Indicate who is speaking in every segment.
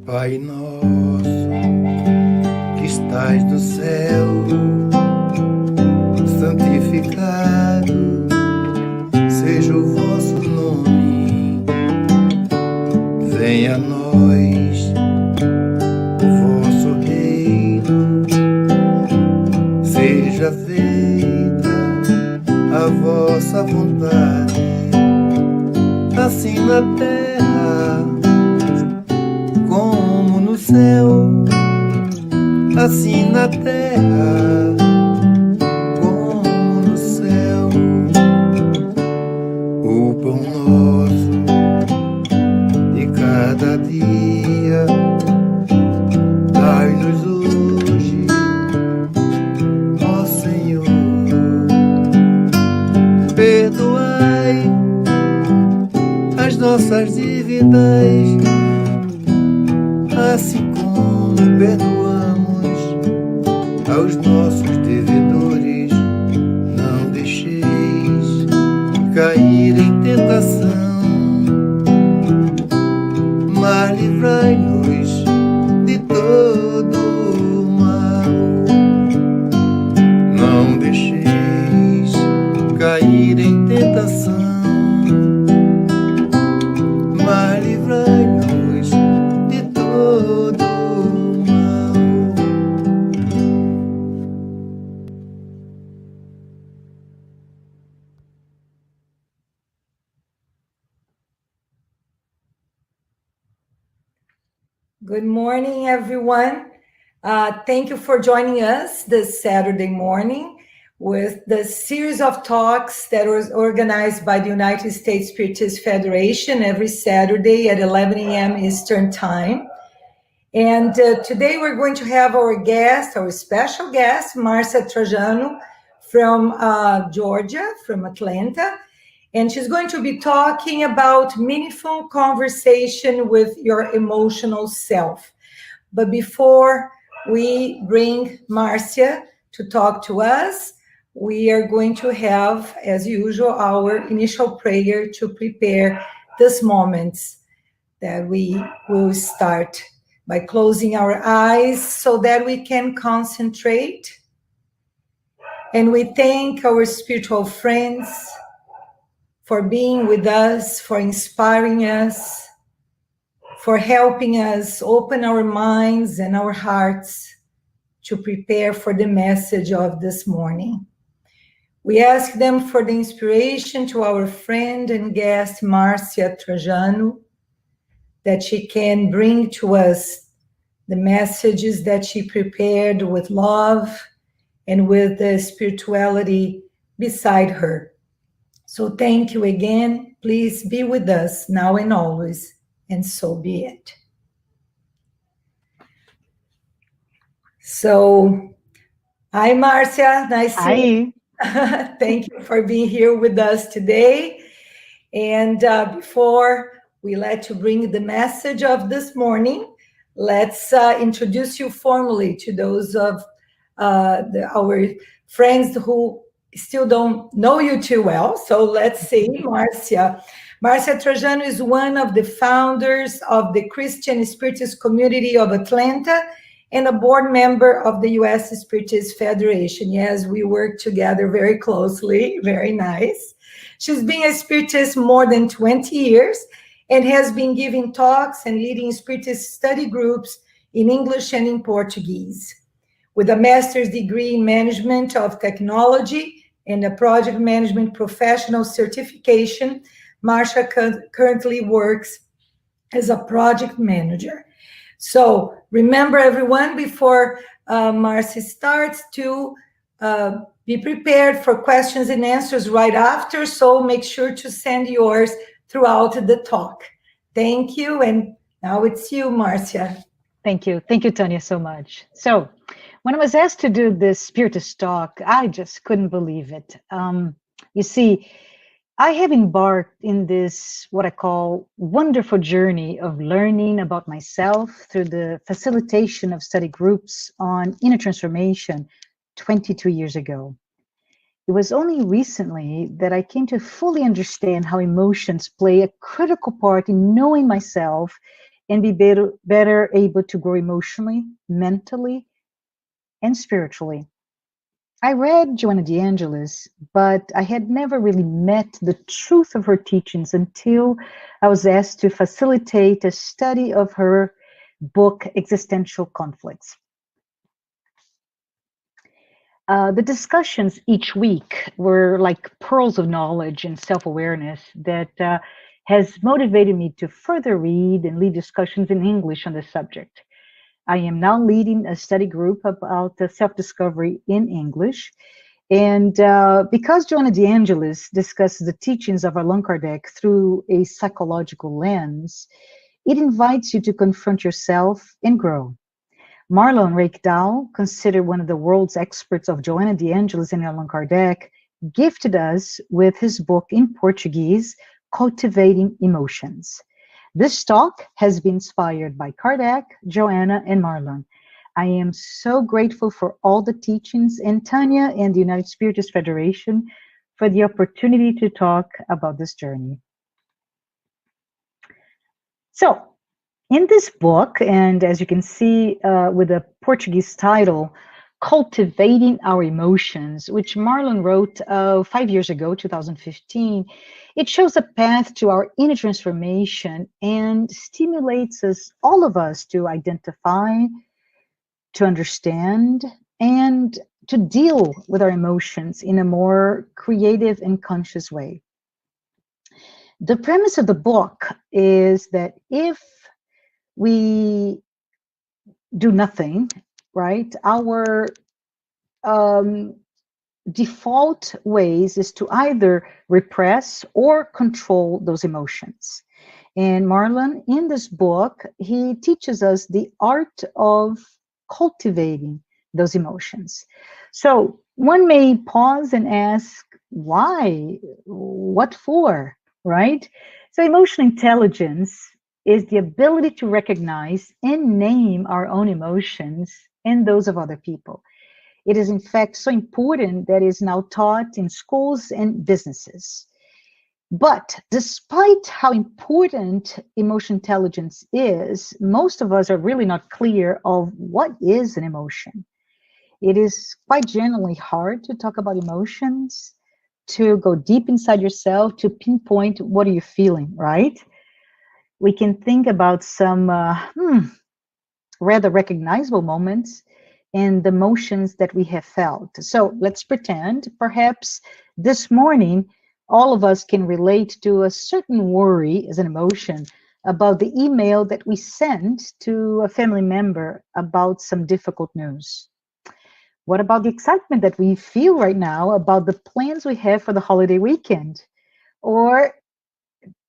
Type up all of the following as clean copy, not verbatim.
Speaker 1: Pai nosso, que estás no céu, santificado seja o vosso nome. Venha a nós o vosso reino, seja feita a vossa vontade, assim na terra como no céu, assim na terra como no céu. O pão nosso de cada dia dai-nos hoje, ó Senhor. Perdoai as nossas dívidas, assim como perdoamos aos nossos devedores. Não deixeis cair em tentação, mas livrai-nos de todo o mal. Não deixeis cair em tentação, mas livrai-nos de todo o mal.
Speaker 2: Good morning, everyone. Thank you for joining us this Saturday morning with the series of talks that was organized by the United States Spiritist Federation every Saturday at 11 a.m. Eastern Time. And today we're going to have our special guest, MARCIA TRAJANO from Georgia, from Atlanta. And she's going to be talking about meaningful conversation with your emotional self. But before we bring Marcia to talk to us, we are going to have, as usual, our initial prayer to prepare this moment that we will start by closing our eyes so that we can concentrate. And we thank our spiritual friends for being with us, for inspiring us, for helping us open our minds and our hearts to prepare for the message of this morning. We ask them for the inspiration to our friend and guest, Marcia Trajano, that she can bring to us the messages that she prepared with love and with the spirituality beside her. So thank you again. Please be with us now and always, and so be it. So, hi, Marcia. Nice to see you. Thank you for being here with us today. And before we let you bring the message of this morning, let's introduce you formally to those of our friends who still don't know you too well. So let's see, Marcia. Marcia Trajano is one of the founders of the Christian Spiritist Community of Atlanta and a board member of the U.S. Spiritist Federation. Yes, we work together very closely. Very nice. She's been a Spiritist more than 20 years and has been giving talks and leading Spiritist study groups in English and in Portuguese. With a master's degree in management of technology and a project management professional certification, Marcia currently works as a project manager. So remember, everyone, before Marcia starts, to be prepared for questions and answers right after. So make sure to send yours throughout the talk. Thank you. And now it's you, Marcia.
Speaker 3: Thank you. Thank you, Tanya, so much. So when I was asked to do this Spiritist talk, I just couldn't believe it. You see, I have embarked in this, what I call, wonderful journey of learning about myself through the facilitation of study groups on inner transformation 22 years ago. It was only recently that I came to fully understand how emotions play a critical part in knowing myself and be better able to grow emotionally, mentally, and spiritually. I read Joanna de Angelis, but I had never really met the truth of her teachings until I was asked to facilitate a study of her book, Existential Conflicts. The discussions each week were like pearls of knowledge and self-awareness that has motivated me to further read and lead discussions in English on this subject. I am now leading a study group about self-discovery in English. And because Joanna de Angelis discusses the teachings of Allan Kardec through a psychological lens, it invites you to confront yourself and grow. Marlon Reikdal, considered one of the world's experts of Joanna de Angelis and Allan Kardec, gifted us with his book in Portuguese, Cultivating Emotions. This talk has been inspired by Kardec, Joanna, and Marlon. I am so grateful for all the teachings and Tanya and the United Spiritist Federation for the opportunity to talk about this journey. So, in this book, and as you can see with the Portuguese title, Cultivating Our Emotions, which Marlon wrote 5 years ago, 2015, it shows a path to our inner transformation and stimulates us, all of us, to identify, to understand, and to deal with our emotions in a more creative and conscious way. The premise of the book is that if we do nothing, right, our default ways is to either repress or control those emotions. And Marlon, in this book, he teaches us the art of cultivating those emotions. So one may pause and ask, why? What for? Right? So emotional intelligence is the ability to recognize and name our own emotions and those of other people. It is in fact so important that it is now taught in schools and businesses. But despite how important emotional intelligence is, most of us are really not clear of what is an emotion. It is quite generally hard to talk about emotions, to go deep inside yourself, to pinpoint what are you feeling, right? We can think about some rather recognizable moments and the emotions that we have felt. So let's pretend perhaps this morning all of us can relate to a certain worry as an emotion about the email that we sent to a family member about some difficult news. What about the excitement that we feel right now about the plans we have for the holiday weekend? Or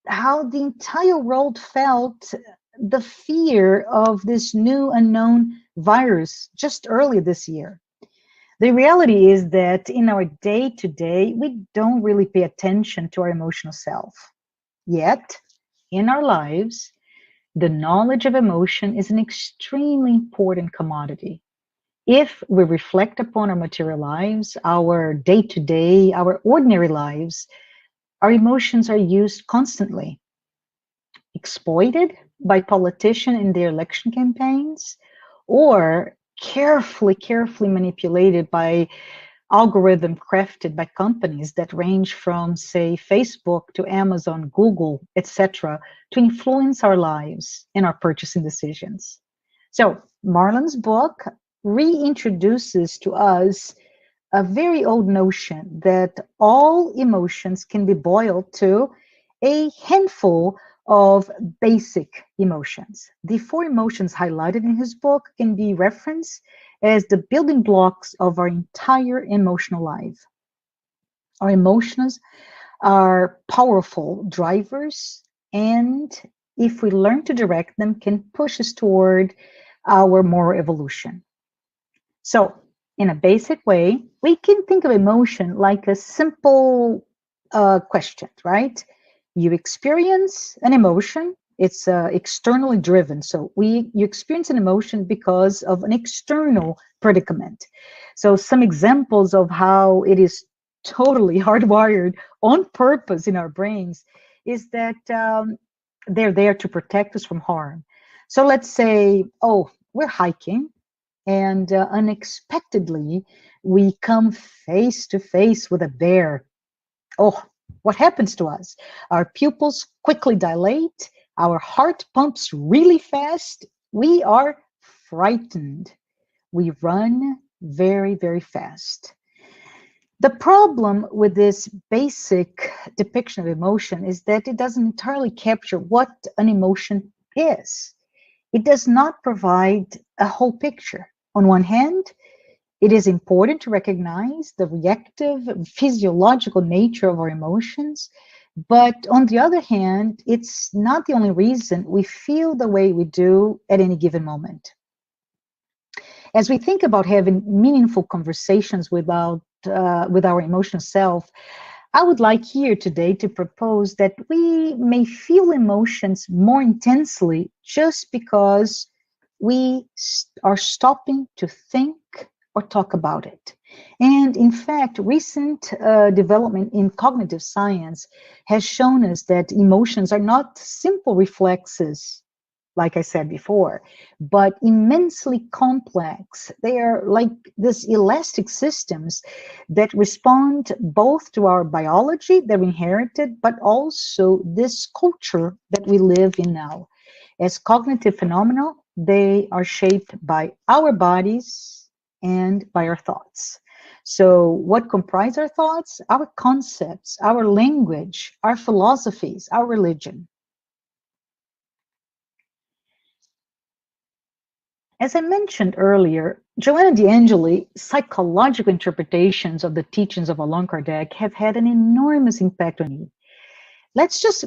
Speaker 3: how the entire world felt the fear of this new unknown virus just earlier this year. The reality is that in our day-to-day, we don't really pay attention to our emotional self. Yet, in our lives, the knowledge of emotion is an extremely important commodity. If we reflect upon our material lives, our day-to-day, our ordinary lives, our emotions are used constantly, exploited by politicians in their election campaigns, or carefully manipulated by algorithm crafted by companies that range from, say, Facebook to Amazon, Google, etc., to influence our lives and our purchasing decisions. So Marlon's book reintroduces to us a very old notion that all emotions can be boiled to a handful of basic emotions. The 4 emotions highlighted in his book can be referenced as the building blocks of our entire emotional life. Our emotions are powerful drivers, and if we learn to direct them, can push us toward our moral evolution. So, in a basic way, we can think of emotion like a simple question, right? You experience an emotion, it's externally driven. So you experience an emotion because of an external predicament. So some examples of how it is totally hardwired on purpose in our brains is that they're there to protect us from harm. So let's say, oh, we're hiking, and unexpectedly we come face to face with a bear. Oh, what happens to us? Our pupils quickly dilate, our heart pumps really fast, we are frightened. We run very, very fast. The problem with this basic depiction of emotion is that it doesn't entirely capture what an emotion is. It does not provide a whole picture. On one hand, it is important to recognize the reactive physiological nature of our emotions, but on the other hand, it's not the only reason we feel the way we do at any given moment. As we think about having meaningful conversations with our emotional self, I would like here today to propose that we may feel emotions more intensely just because we are stopping to think or talk about it. And in fact, recent development in cognitive science has shown us that emotions are not simple reflexes, like I said before, but immensely complex. They are like these elastic systems that respond both to our biology that we inherited, but also this culture that we live in now. As cognitive phenomena, they are shaped by our bodies and by our thoughts. So what comprise our thoughts? Our concepts, our language, our philosophies, our religion. As I mentioned earlier, Joanna D'Angeli, psychological interpretations of the teachings of Allan Kardec have had an enormous impact on me. Let's just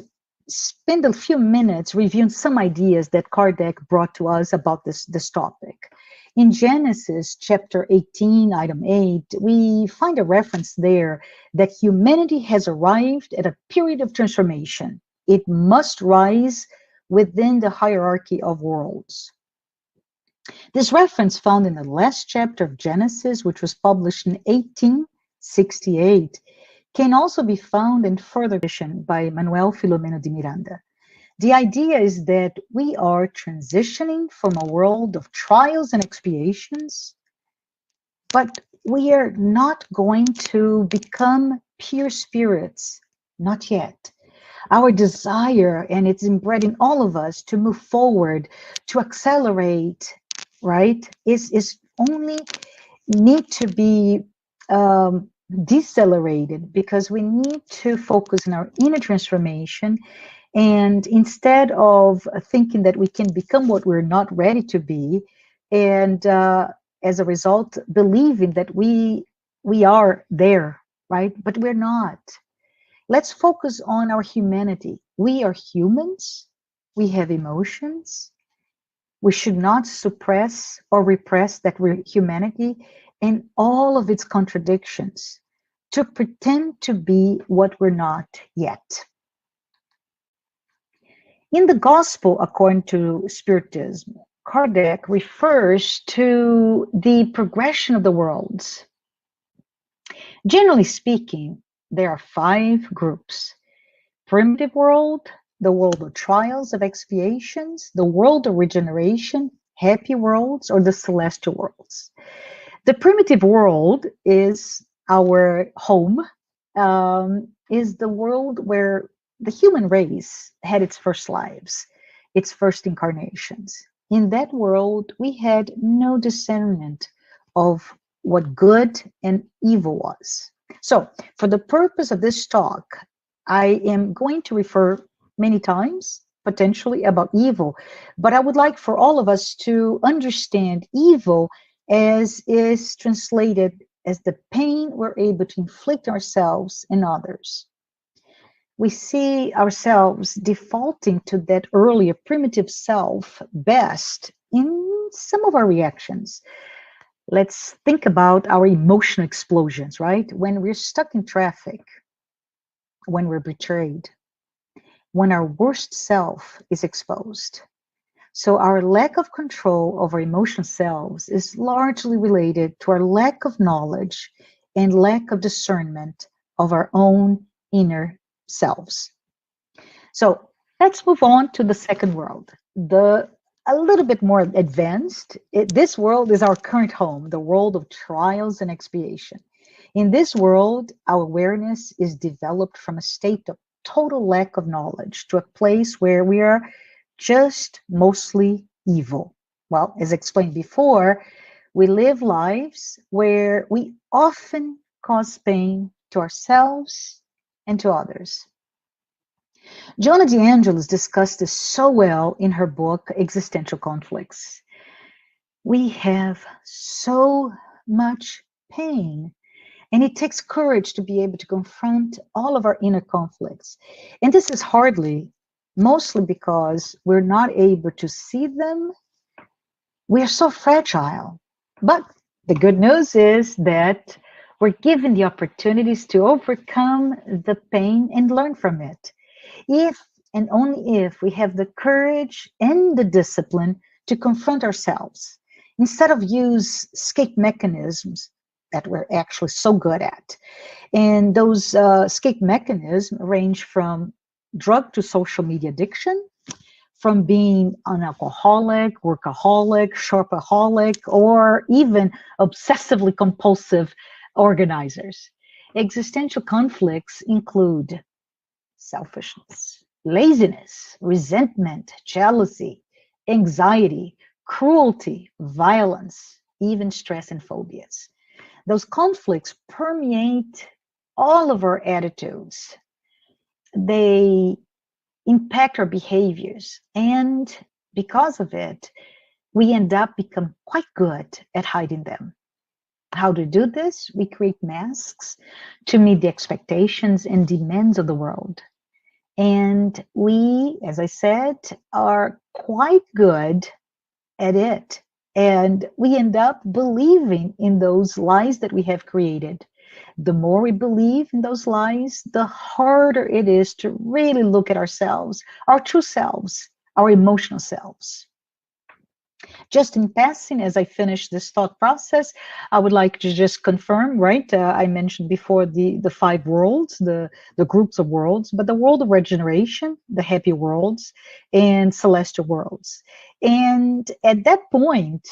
Speaker 3: spend a few minutes reviewing some ideas that Kardec brought to us about this topic. In Genesis chapter 18, item 8, we find a reference there that humanity has arrived at a period of transformation. It must rise within the hierarchy of worlds. This reference found in the last chapter of Genesis, which was published in 1868, can also be found in further edition by Manuel Filomeno de Miranda. The idea is that we are transitioning from a world of trials and expiations, but we are not going to become pure spirits, not yet. Our desire, and it's inbred in all of us, to move forward, to accelerate, right, is only need to be decelerated, because we need to focus on our inner transformation. And instead of thinking that we can become what we're not ready to be, and as a result, believing that we are there, right? But we're not. Let's focus on our humanity. We are humans. We have emotions. We should not suppress or repress that humanity and all of its contradictions to pretend to be what we're not yet. In the Gospel according to Spiritism, Kardec refers to the progression of the worlds. Generally speaking, there are 5 groups: primitive world, the world of trials, of expiations, the world of regeneration, happy worlds, or the celestial worlds. The primitive world is our home, is the world where the human race had its first lives, its first incarnations. In that world, we had no discernment of what good and evil was. So, for the purpose of this talk, I am going to refer many times, potentially, about evil, but I would like for all of us to understand evil as is translated as the pain we're able to inflict ourselves and others. We see ourselves defaulting to that earlier primitive self best in some of our reactions. Let's think about our emotional explosions, right? When we're stuck in traffic, when we're betrayed, when our worst self is exposed. So our lack of control over emotional selves is largely related to our lack of knowledge and lack of discernment of our own inner selves. So let's move on to the second world, the a little bit more advanced. This world is our current home, the world of trials and expiation. In this world, our awareness is developed from a state of total lack of knowledge to a place where we are just mostly evil. Well, as explained before, we live lives where we often cause pain to ourselves and to others. Joanna DeAngelis discussed this so well in her book, Existential Conflicts. We have so much pain, and it takes courage to be able to confront all of our inner conflicts. And this is mostly because we're not able to see them. We are so fragile. But the good news is that we're given the opportunities to overcome the pain and learn from it. If and only if we have the courage and the discipline to confront ourselves, instead of use escape mechanisms that we're actually so good at. And those escape mechanisms range from drug to social media addiction, from being an alcoholic, workaholic, shopaholic, or even obsessively compulsive organizers. Existential conflicts include selfishness, laziness, resentment, jealousy, anxiety, cruelty, violence, even stress and phobias. Those conflicts permeate all of our attitudes. They impact our behaviors, and because of it, we end up become quite good at hiding them. How to do this? We create masks to meet the expectations and demands of the world. And we, as I said, are quite good at it. And we end up believing in those lies that we have created. The more we believe in those lies, the harder it is to really look at ourselves, our true selves, our emotional selves. Just in passing, as I finish this thought process, I would like to just confirm, right? I mentioned before the five worlds, the groups of worlds, but the world of regeneration, the happy worlds, and celestial worlds. And at that point,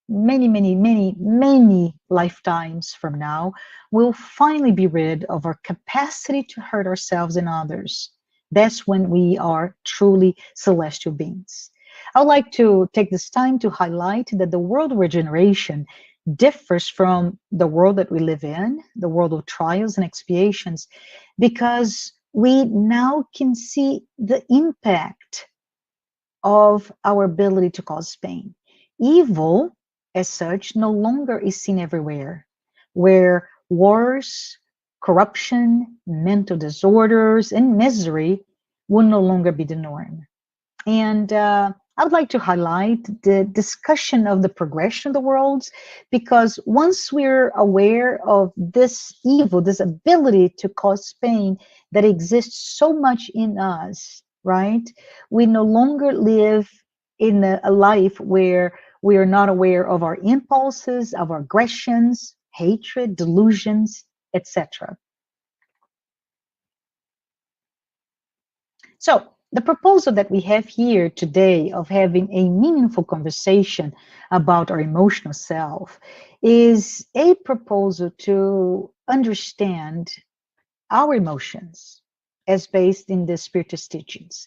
Speaker 3: many lifetimes from now, we'll finally be rid of our capacity to hurt ourselves and others. That's when we are truly celestial beings. I would like to take this time to highlight that the world of regeneration differs from the world that we live in, the world of trials and expiations, because we now can see the impact of our ability to cause pain. Evil, as such, no longer is seen everywhere, where wars, corruption, mental disorders, and misery will no longer be the norm. And I would like to highlight the discussion of the progression of the worlds, because once we're aware of this evil, this ability to cause pain that exists so much in us, right? We no longer live in a life where we are not aware of our impulses, of our aggressions, hatred, delusions, etc. So, the proposal that we have here today of having a meaningful conversation about our emotional self is a proposal to understand our emotions as based in the Spiritist teachings.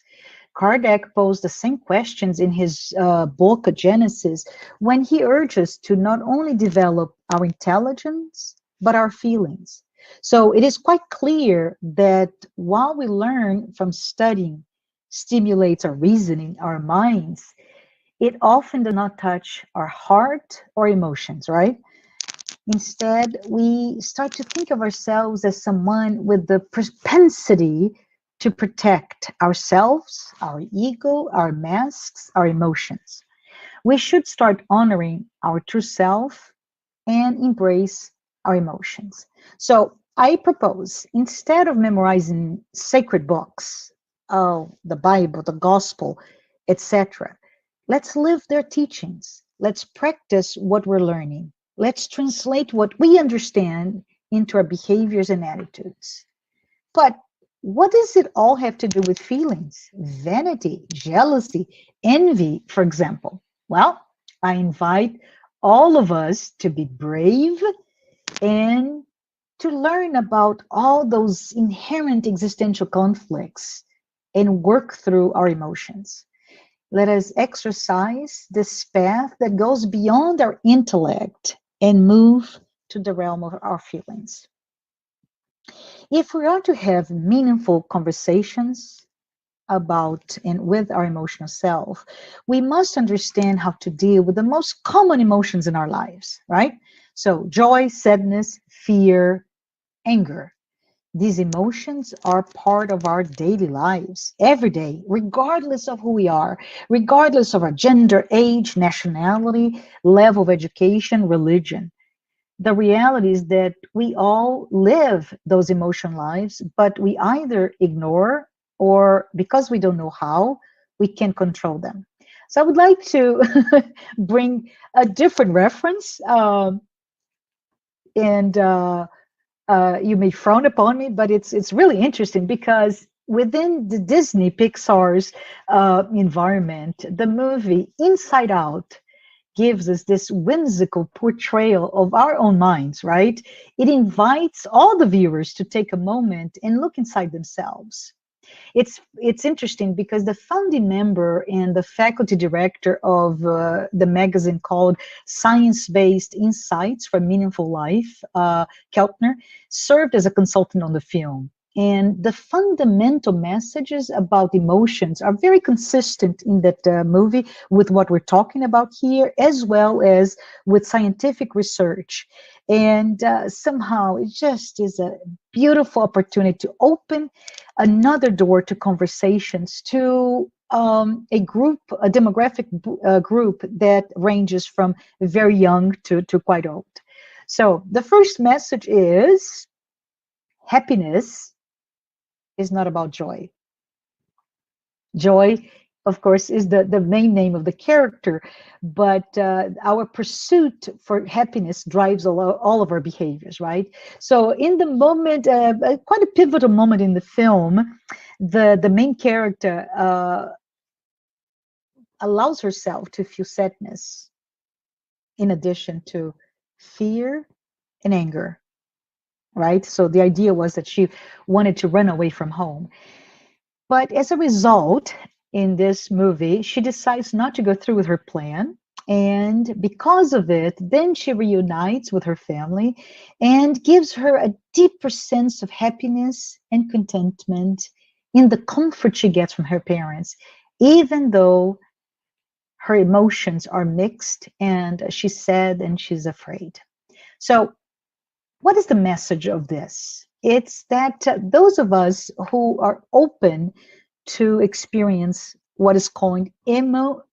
Speaker 3: Kardec posed the same questions in his book, Genesis, when he urges to not only develop our intelligence, but our feelings. So it is quite clear that while we learn from studying stimulates our reasoning, our minds, it often does not touch our heart or emotions, right? Instead, we start to think of ourselves as someone with the propensity to protect ourselves, our ego, our masks, our emotions. We should start honoring our true self and embrace our emotions. So I propose, instead of memorizing sacred books, the Bible, the gospel, etc., let's live their teachings. Let's practice what we're learning. Let's translate what we understand into our behaviors and attitudes. But what does it all have to do with feelings? Vanity, jealousy, envy, for example. Well, I invite all of us to be brave and to learn about all those inherent existential conflicts and work through our emotions. Let us exercise this path that goes beyond our intellect and move to the realm of our feelings. If we are to have meaningful conversations about and with our emotional self, we must understand how to deal with the most common emotions in our lives, right? So, joy, sadness, fear, anger. These emotions are part of our daily lives every day, regardless of who we are, regardless of our gender, age, nationality, level of education, religion. The reality is that we all live those emotion lives, but we either ignore or because we don't know how, we can control them. So I would like to bring a different reference, and you may frown upon me, but it's really interesting because within the Disney Pixar's environment, the movie Inside Out gives us this whimsical portrayal of our own minds, right? It invites all the viewers to take a moment and look inside themselves. It's interesting because the founding member and the faculty director of the magazine called Science-Based Insights for Meaningful Life, Keltner, served as a consultant on the film. And the fundamental messages about emotions are very consistent in that movie with what we're talking about here, as well as with scientific research. And somehow it just is a beautiful opportunity to open another door to conversations to a group, a demographic group that ranges from very young to quite old. So the first message is happiness is not about joy. Joy, of course, is the main name of the character, but our pursuit for happiness drives all of our behaviors, right? So in the moment, quite a pivotal moment in the film, the main character allows herself to feel sadness in addition to fear and anger, right? So the idea was that she wanted to run away from home. But as a result, in this movie, she decides not to go through with her plan. And because of it, then she reunites with her family and gives her a deeper sense of happiness and contentment in the comfort she gets from her parents, even though her emotions are mixed and she's sad and she's afraid. So, what is the message of this? It's that those of us who are open to experience what is called emo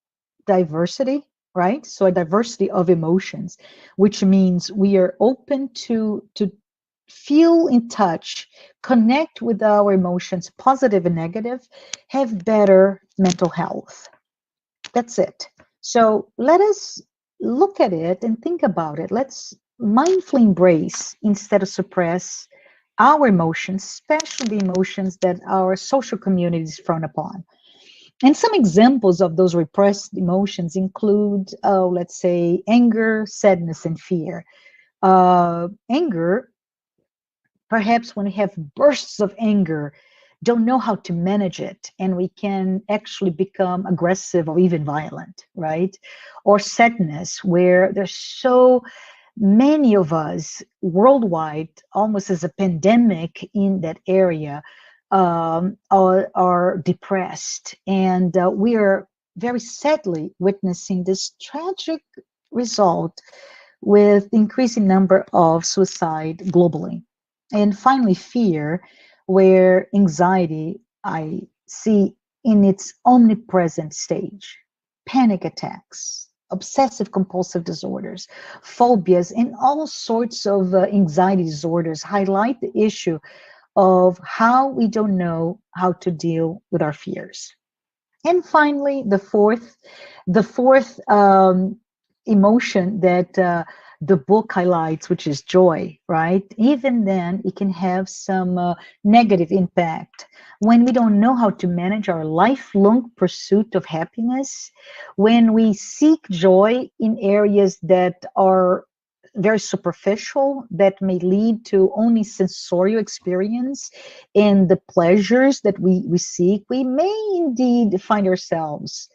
Speaker 3: diversity, right? So a diversity of emotions, which means we are open to feel in touch, connect with our emotions, positive and negative, have better mental health. That's it. So let us look at it and think about it. Let's mindfully embrace instead of suppress our emotions, especially the emotions that our social communities frown upon. And some examples of those repressed emotions include, let's say, anger, sadness, and fear. Anger, perhaps when we have bursts of anger, don't know how to manage it, and we can actually become aggressive or even violent, right? Or sadness, where there's so many of us worldwide, almost as a pandemic in that area, are depressed. And we are very sadly witnessing this tragic result with increasing number of suicide globally. And finally, fear, where anxiety I see in its omnipresent stage, panic attacks, obsessive compulsive disorders, phobias, and all sorts of anxiety disorders highlight the issue of how we don't know how to deal with our fears. And finally, the fourth emotion that the book highlights, which is joy, right? Even then, it can have some negative impact. When we don't know how to manage our lifelong pursuit of happiness, when we seek joy in areas that are very superficial, that may lead to only sensorial experience and the pleasures that we seek, we may indeed find ourselves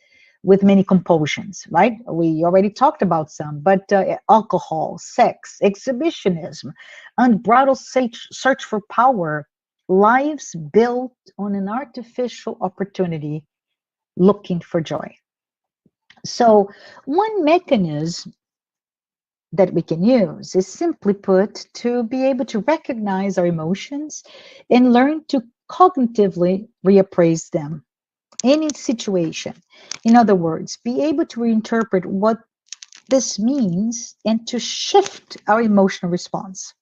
Speaker 3: with many compulsions, right? We already talked about some, but alcohol, sex, exhibitionism, unbridled search for power, lives built on an artificial opportunity looking for joy. So, one mechanism that we can use is simply put to be able to recognize our emotions and learn to cognitively reappraise them any situation. In other words, be able to reinterpret what this means and to shift our emotional response.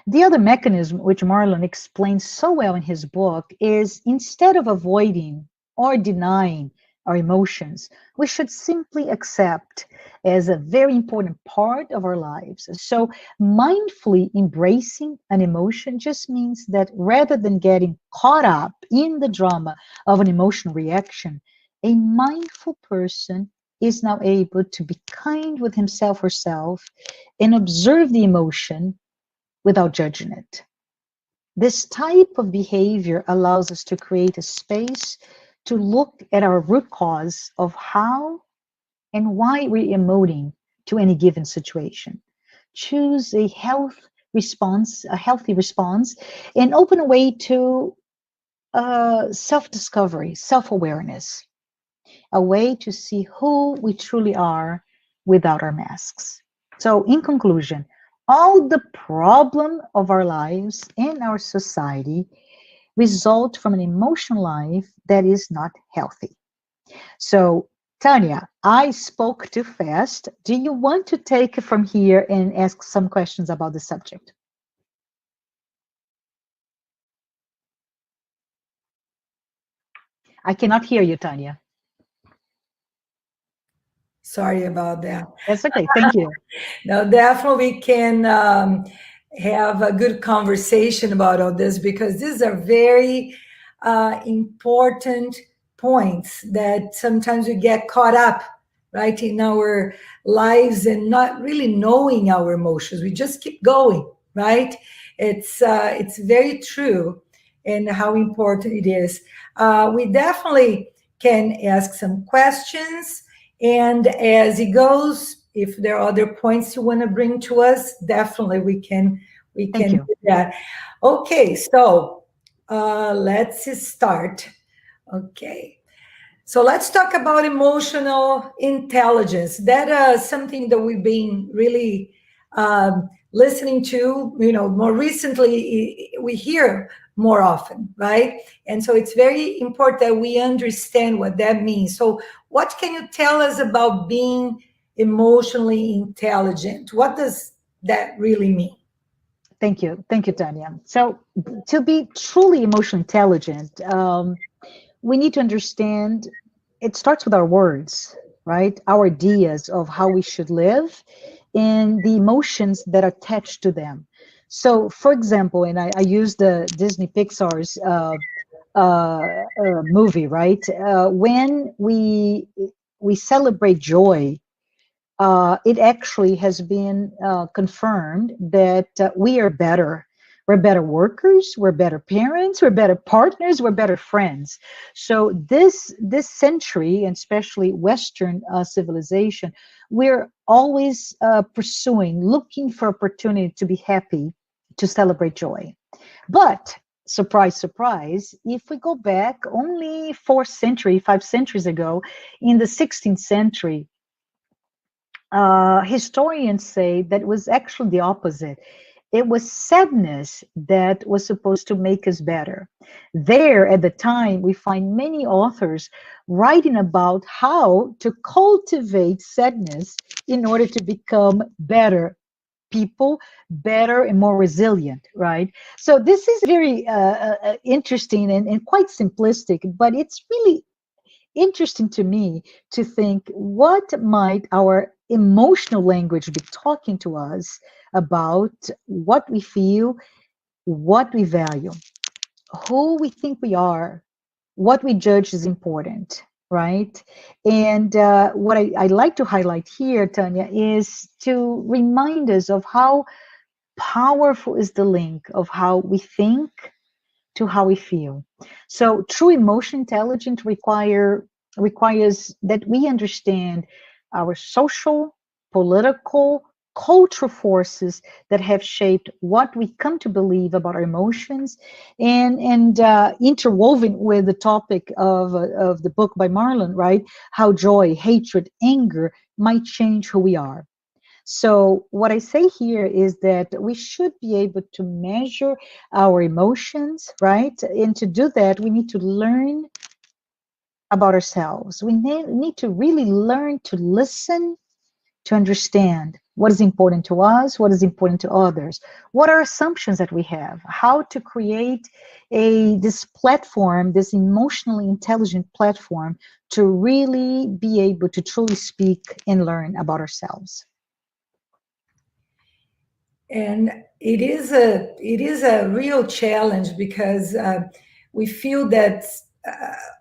Speaker 3: The other mechanism, which Marlon explains so well in his book, is instead of avoiding or denying our emotions, we should simply accept as a very important part of our lives. So, mindfully embracing an emotion just means that rather than getting caught up in the drama of an emotional reaction, a mindful person is now able to be kind with himself or herself and observe the emotion without judging it. This type of behavior allows us to create a space to look at our root cause of how and why we're emoting to any given situation. Choose a healthy response, and open a way to self-discovery, self-awareness, a way to see who we truly are without our masks. So, in conclusion, all the problem of our lives and our society result from an emotional life that is not healthy. So, Tanya, I spoke too fast. Do you want to take it from here and ask some questions about the subject? I cannot hear you, Tanya.
Speaker 2: Sorry about that.
Speaker 3: That's okay. Thank you.
Speaker 2: Now, definitely we can have a good conversation about all this because these are very important points that sometimes we get caught up, right, in our lives and not really knowing our emotions. We just keep going, right? It's very true, and how important it is. We definitely can ask some questions, and as it goes, if there are other points you want to bring to us, definitely we
Speaker 3: Thank
Speaker 2: can
Speaker 3: you.
Speaker 2: do that. Okay, so let's start. Okay. So let's talk about emotional intelligence. That is something that we've been really listening to. More recently, we hear more often, right? And so it's very important that we understand what that means. So, what can you tell us about being emotionally intelligent? What does that really mean?
Speaker 3: Thank you. Thank you, Tanya. So, to be truly emotionally intelligent, we need to understand it starts with our words, right? Our ideas of how we should live and the emotions that are attached to them. So, for example, and I use the Disney Pixar's movie, right? When we celebrate joy, it actually has been confirmed that we are better. We're better workers. We're better parents. We're better partners. We're better friends. So this century, and especially Western civilization, we're always pursuing, looking for opportunity to be happy, to celebrate joy. But surprise, surprise, if we go back only 5 centuries ago, in the 16th century, historians say that it was actually the opposite. It was sadness that was supposed to make us better. There, at the time, we find many authors writing about how to cultivate sadness in order to become better people, better and more resilient, right? So this is very interesting and quite simplistic, but it's really interesting to me to think what might our emotional language be talking to us about what we feel, what we value, who we think we are, what we judge is important, right? And what I like to highlight here, Tanya, is to remind us of how powerful is the link of how we think to how we feel. So true emotion intelligence requires that we understand our social, political, cultural forces that have shaped what we come to believe about our emotions, and interwoven with the topic of the book by Marlon, right? How joy, hatred, anger might change who we are. So what I say here is that we should be able to measure our emotions, right? And to do that, we need to learn about ourselves. We need to really learn to listen, to understand what is important to us, what is important to others, what are assumptions that we have, how to create this platform, this emotionally intelligent platform, to really be able to truly speak and learn about ourselves.
Speaker 2: And it is a real challenge because we feel that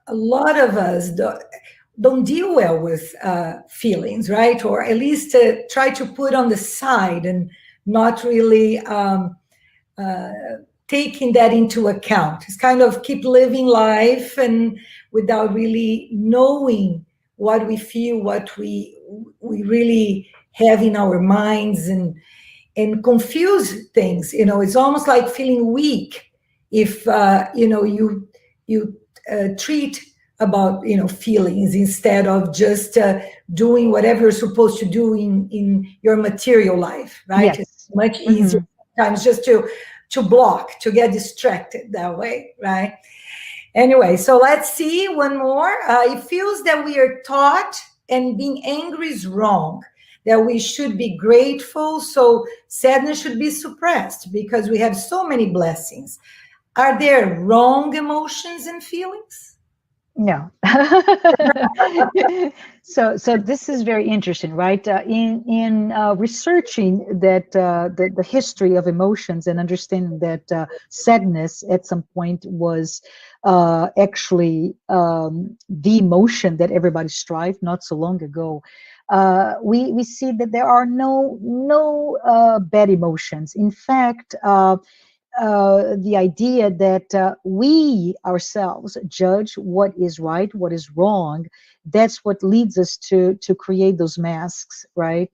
Speaker 2: a lot of us don't deal well with feelings, right? Or at least try to put on the side and not really taking that into account. It's kind of keep living life and without really knowing what we feel, what we really have in our minds, and confuse things. It's almost like feeling weak if you treat about feelings instead of just doing whatever you're supposed to do in your material life, right?
Speaker 3: Yes.
Speaker 2: It's much easier sometimes just to block, to get distracted that way, right? Anyway, so let's see one more. It feels that we are taught and being angry is wrong, that we should be grateful, so sadness should be suppressed because we have so many blessings. Are there wrong emotions and feelings?
Speaker 3: No. So this is very interesting, right? In researching that the history of emotions and understanding that sadness at some point was actually the emotion that everybody strived not so long ago. We see that there are no bad emotions. In fact, the idea that we ourselves judge what is right, what is wrong, that's what leads us to create those masks, right?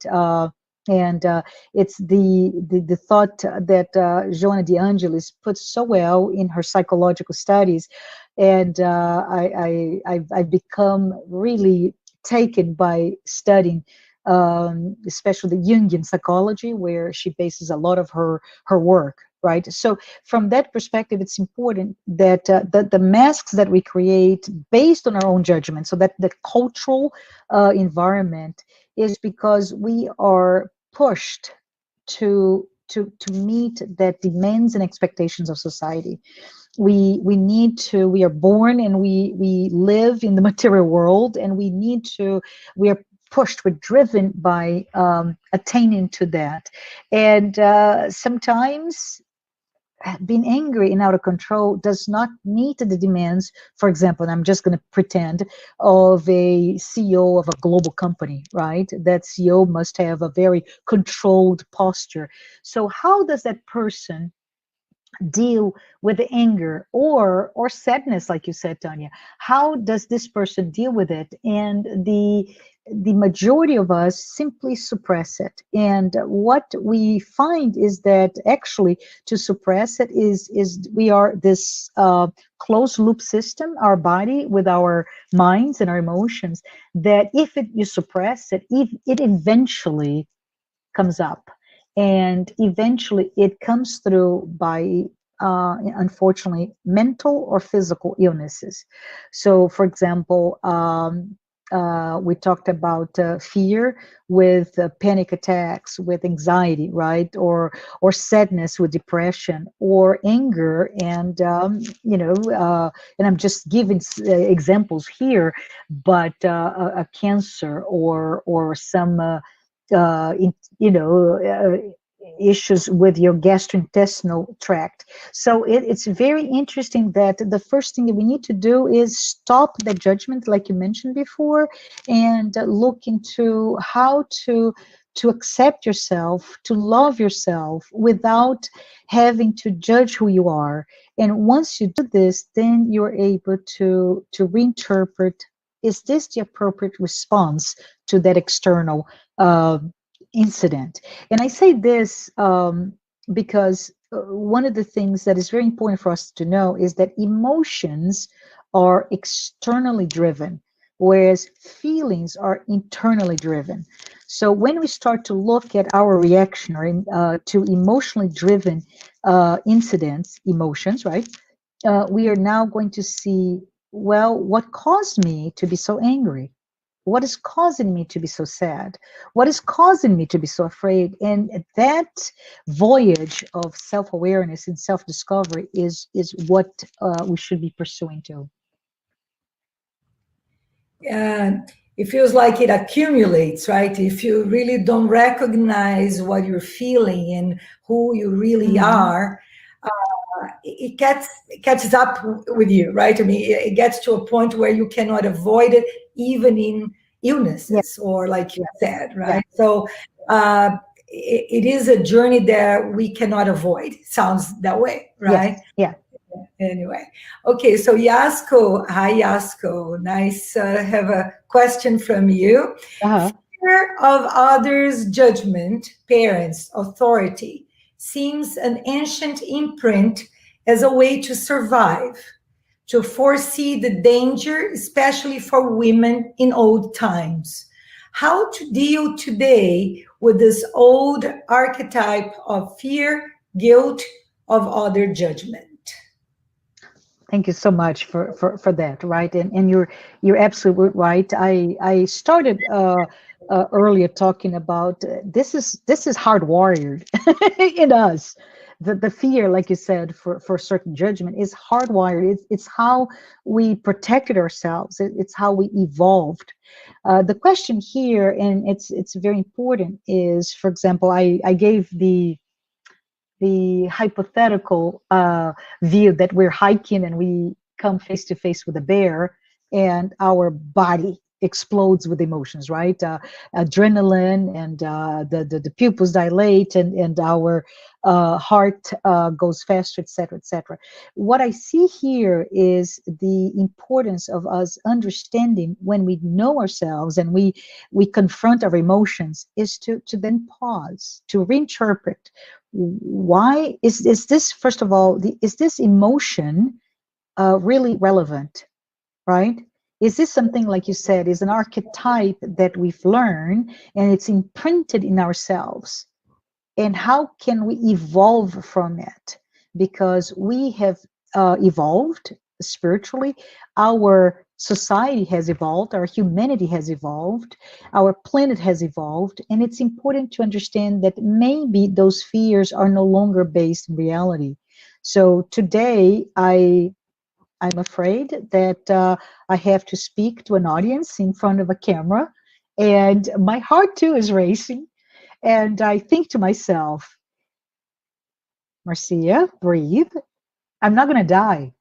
Speaker 3: And it's the thought that Joanna de Angelis puts so well in her psychological studies, and I've become really taken by studying especially Jungian psychology, where she bases a lot of her work, right? So from that perspective, it's important that the masks that we create based on our own judgment, so that the cultural environment is because we are pushed to meet that demands and expectations of society. We are born and we live in the material world, and we are pushed, we're driven by attaining to that. And sometimes being angry and out of control does not meet the demands, for example, and I'm just going to pretend, of a CEO of a global company, right? That CEO must have a very controlled posture. So how does that person deal with the anger or sadness, like you said, Tanya? How does this person deal with it? And the majority of us simply suppress it. And what we find is that actually to suppress it is we are this closed loop system, our body with our minds and our emotions, that if you suppress it, it eventually comes up. And eventually it comes through by, unfortunately, mental or physical illnesses. So, for example, we talked about fear with panic attacks, with anxiety, right? Or sadness with depression, or anger, and and I'm just giving examples here, but a cancer or some you know, issues with your gastrointestinal tract. So it's very interesting that the first thing that we need to do is stop the judgment, like you mentioned before, and look into how to accept yourself, to love yourself without having to judge who you are. And once you do this, then you're able to reinterpret, is this the appropriate response to that external incident? And I say this because one of the things that is very important for us to know is that emotions are externally driven, whereas feelings are internally driven. So when we start to look at our reaction or to emotionally driven incidents, emotions, right? We are now going to see, well, what caused me to be so angry? What is causing me to be so sad? What is causing me to be so afraid? And that voyage of self-awareness and self-discovery is what we should be pursuing too.
Speaker 2: It feels like it accumulates, right? If you really don't recognize what you're feeling and who you really are, it catches up with you, right? I mean, it gets to a point where you cannot avoid it, even in illnesses, or like you said, right? So it is a journey that we cannot avoid. Sounds that way, right?
Speaker 3: Yeah.
Speaker 2: Anyway, okay, so Yasko, hi Yasko, nice have a question from you. Fear of others' judgment, parents, authority, seems an ancient imprint as a way to survive, to foresee the danger, especially for women in old times. How to deal today with this old archetype of fear, guilt of other judgment?
Speaker 3: Thank you so much for that, right? And you're absolutely right. I started earlier talking about this is hardwired in us. The fear, like you said, for certain judgment is hardwired. It's how we protected ourselves. It's how we evolved. The question here, and it's very important, is, for example, I gave the hypothetical view that we're hiking and we come face to face with a bear and our body explodes with emotions, right? Adrenaline, and the pupils dilate, and our heart goes faster, etc., etc. What I see here is the importance of us understanding, when we know ourselves and we confront our emotions, is to then pause, to reinterpret. Why is this, first of all, is this emotion really relevant, right? Is this something, like you said, is an archetype that we've learned and it's imprinted in ourselves? And how can we evolve from it? Because we have evolved spiritually, our society has evolved, our humanity has evolved, our planet has evolved, and it's important to understand that maybe those fears are no longer based in reality. So today, I'm afraid that I have to speak to an audience in front of a camera, and my heart too is racing. And I think to myself, Marcia, breathe. I'm not going to die,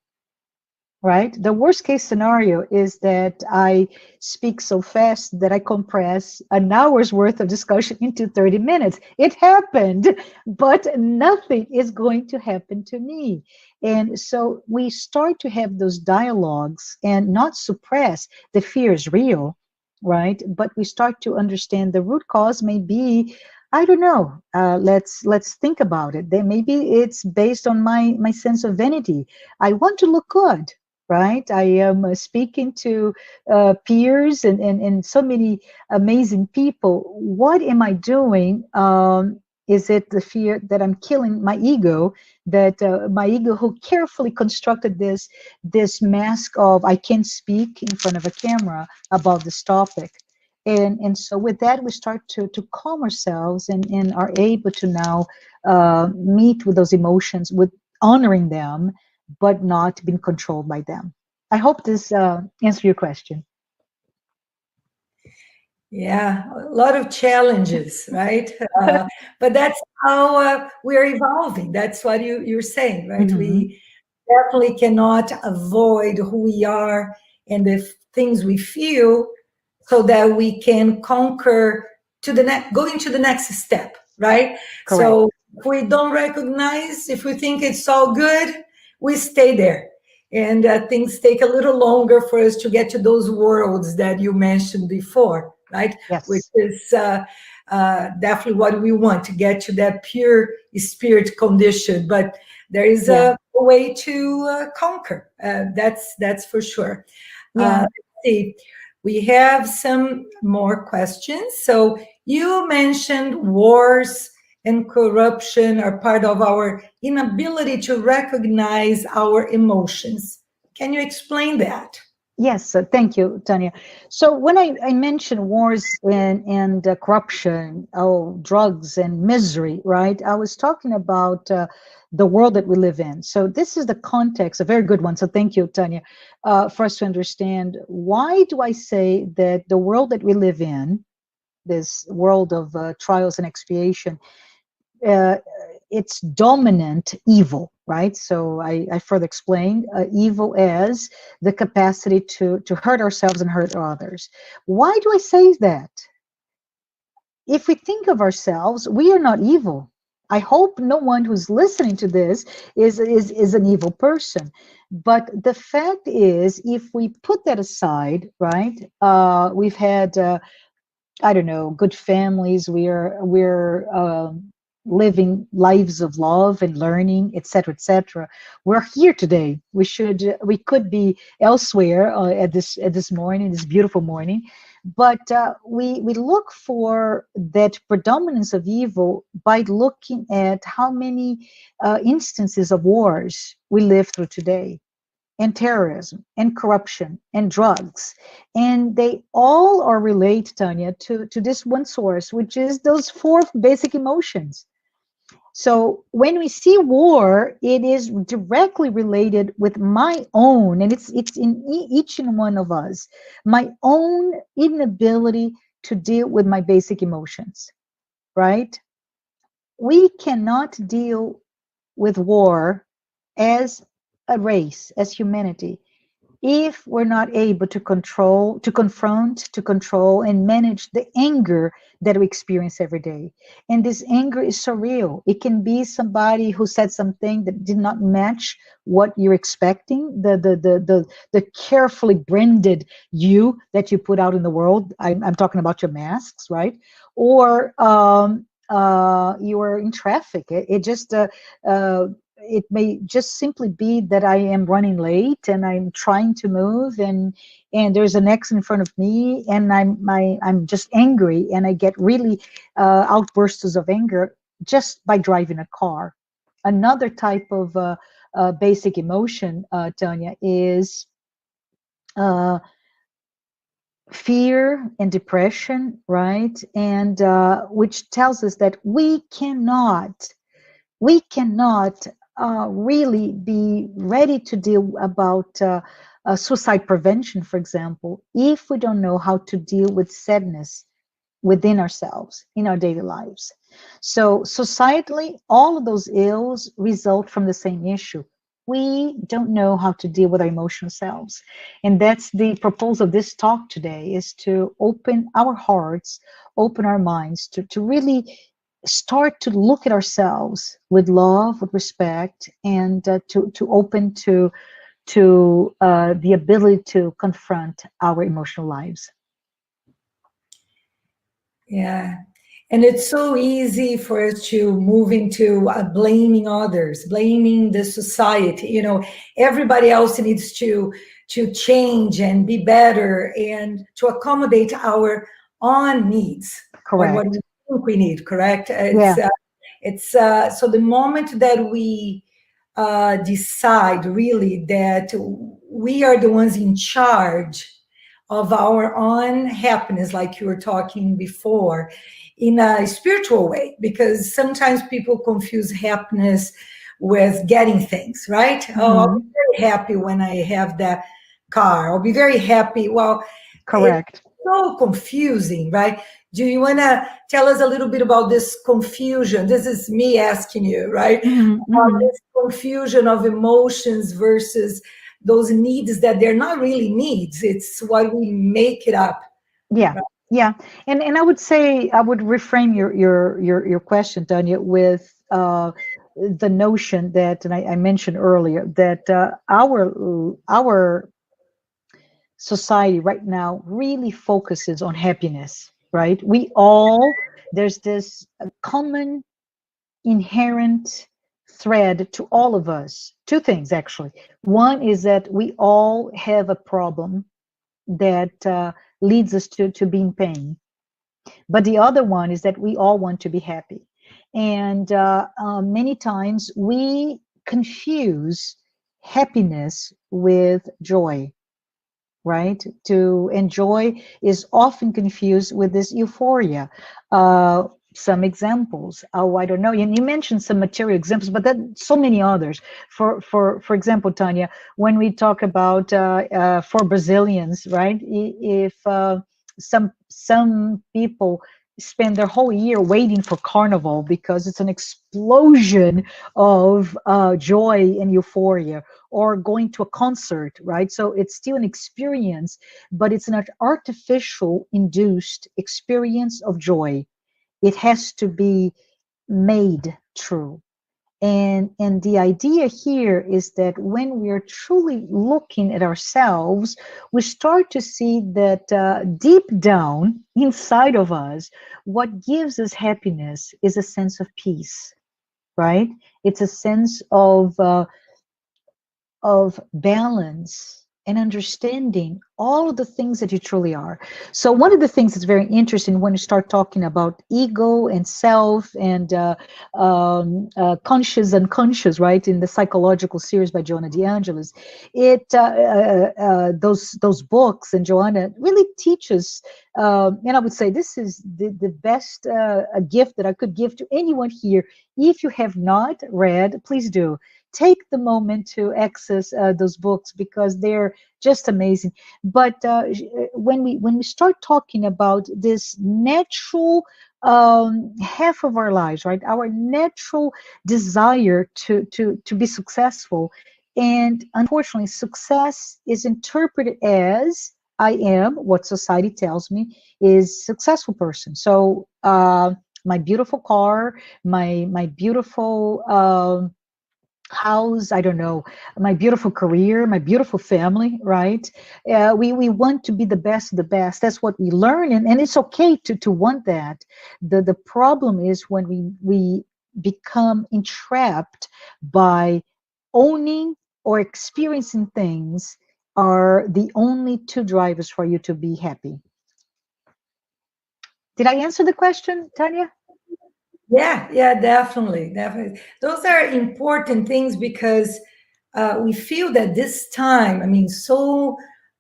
Speaker 3: right? The worst case scenario is that I speak so fast that I compress an hour's worth of discussion into 30 minutes. It happened, but nothing is going to happen to me. And so we start to have those dialogues and not suppress the fear is real, right? But we start to understand the root cause may be, I don't know. Let's think about it. Then maybe it's based on my sense of vanity. I want to look good, right? I am speaking to peers and so many amazing people. What am I doing? Is it the fear that I'm killing my ego? That my ego, who carefully constructed this mask of I can't speak in front of a camera about this topic. And so with that, we start to calm ourselves and are able to now meet with those emotions, with honoring them, but not being controlled by them. I hope this answers your question.
Speaker 2: Yeah, a lot of challenges, right? But that's how we're evolving. That's what you're saying, right?
Speaker 3: Mhm.
Speaker 2: We definitely cannot avoid who we are and the things we feel so that we can conquer to the next, going to the next step, right?
Speaker 3: Correct.
Speaker 2: So if we don't recognize, if we think it's all good, we stay there. And things take a little longer for us to get to those worlds that you mentioned before, right? Which
Speaker 3: Yes.
Speaker 2: is definitely what we want to get to that pure spirit condition. But there is
Speaker 3: Yeah.
Speaker 2: a way to conquer. That's for sure.
Speaker 3: Yeah.
Speaker 2: Let's see. We have some more questions. So you mentioned wars and corruption are part of our inability to recognize our emotions. Can you explain that?
Speaker 3: Yes, thank you, Tanya. So when I mentioned wars and corruption, oh, drugs and misery, right? I was talking about the world that we live in. So this is the context, a very good one. So thank you, Tanya, for us to understand why do I say that the world that we live in, this world of trials and expiation, uh, it's dominant evil, right? So I further explained evil as the capacity to hurt ourselves and hurt others. Why do I say that? If we think of ourselves, we are not evil. I hope no one who's listening to this is an evil person. But the fact is, if we put that aside, right? We've had I don't know, good families. We're living lives of love and learning, etc., etc. We're here today. We could be elsewhere at this morning, this beautiful morning, but we look for that predominance of evil by looking at how many instances of wars we live through today, and terrorism and corruption and drugs. And they all are related, Tanya, to this one source, which is those four basic emotions. So when we see war, it is directly related with my own, and it's in each and one of us, my own inability to deal with my basic emotions, right? We cannot deal with war as a race, as humanity, if we're not able to control, to confront, to control, and manage the anger that we experience every day. And this anger is so real. It can be somebody who said something that did not match what you're expecting, the carefully branded you that you put out in the world. I'm talking about your masks, right? Or you are in traffic. It just it may just simply be that I am running late and I'm trying to move, and there's an X in front of me, and I'm just angry, and I get really outbursts of anger just by driving a car. Another type of basic emotion, Tanya, is uh, fear and depression, right? And which tells us that we cannot really be ready to deal about suicide prevention, for example, if we don't know how to deal with sadness within ourselves in our daily lives. So societally, all of those ills result from the same issue. We don't know how to deal with our emotional selves. And that's the proposal of this talk today, is to open our hearts, open our minds to really start to look at ourselves with love, with respect, and to open to the ability to confront our emotional lives.
Speaker 2: Yeah. And it's so easy for us to move into blaming others, blaming the society. Everybody else needs to change and be better and to accommodate our own needs or what we
Speaker 3: Correct.
Speaker 2: think we need. Correct?
Speaker 3: Yeah.
Speaker 2: It's so the moment that we decide really that we are the ones in charge of our own happiness, like you were talking before, in a spiritual way, because sometimes people confuse happiness with getting things, right? Oh, I'll
Speaker 3: Hmm.
Speaker 2: be very happy when I have that car. I'll be very happy. Well, it,
Speaker 3: Correct.
Speaker 2: so confusing, right? Do you want to tell us a little bit about this confusion? This is me asking you, right? This confusion of emotions versus those needs that they're not really needs. It's what we make it up.
Speaker 3: Yeah, yeah, and I would say I would reframe your question, Tanya, with the notion that, and I mentioned earlier that our society right now really focuses on happiness, right? We all, there's this common inherent thread to all of us. Two things, actually. One is that we all have a problem that leads us to be in pain. But the other one is that we all want to be happy. And many times we confuse happiness with joy, right? To enjoy is often confused with this euphoria. Some examples. Oh, I don't know. And you mentioned some material examples, but then so many others. For example, Tanya, when we talk about for Brazilians, right? If some people spend their whole year waiting for Carnival because it's an explosion of joy and euphoria, or going to a concert, right? So it's still an experience, but it's an artificial induced experience of joy. It has to be made true. And the idea here is that when we are truly looking at ourselves, we start to see that deep down inside of us, what gives us happiness is a sense of peace, right? It's a sense of balance and understanding all of the things that you truly are. So one of the things that's very interesting when you start talking about ego and self and conscious and unconscious, right, in the psychological series by Joanna DeAngelis, those books, and Joanna really teaches, and I would say this is the best a gift that I could give to anyone here. If you have not read, please do. Take the moment to access those books because they're just amazing. But when we start talking about this natural half of our lives, right? Our natural desire to be successful, and unfortunately, success is interpreted as I am what society tells me is successful person. So my beautiful car, my beautiful house, I don't know, my beautiful career, my beautiful family, right? We want to be the best of the best. That's what we learn, and it's okay to want that. The problem is when we become entrapped by owning or experiencing things are the only two drivers for you to be happy. Did I answer the question, Tanya?
Speaker 2: Yeah, definitely. Those are important things because we feel that this time, I mean, so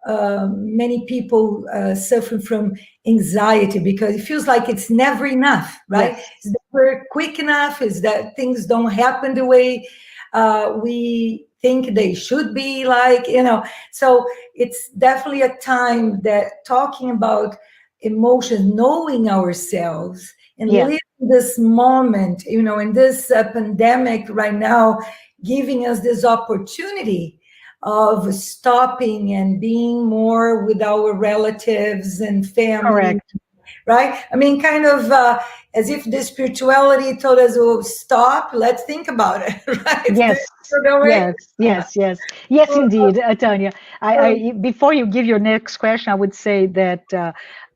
Speaker 2: many people suffering from anxiety because it feels like it's never enough, right?
Speaker 3: Yes.
Speaker 2: Is that we're quick enough? Is that things don't happen the way we think they should be, like, So it's definitely a time that talking about emotions, knowing ourselves, and
Speaker 3: Yeah.
Speaker 2: living this moment, in this pandemic right now, giving us this opportunity of stopping and being more with our relatives and family,
Speaker 3: Correct.
Speaker 2: right? I mean, kind of as if the spirituality told us, oh, stop, let's think about it, right?
Speaker 3: Yes,
Speaker 2: The way.
Speaker 3: yes, indeed, Tanya. I before you give your next question, I would say that,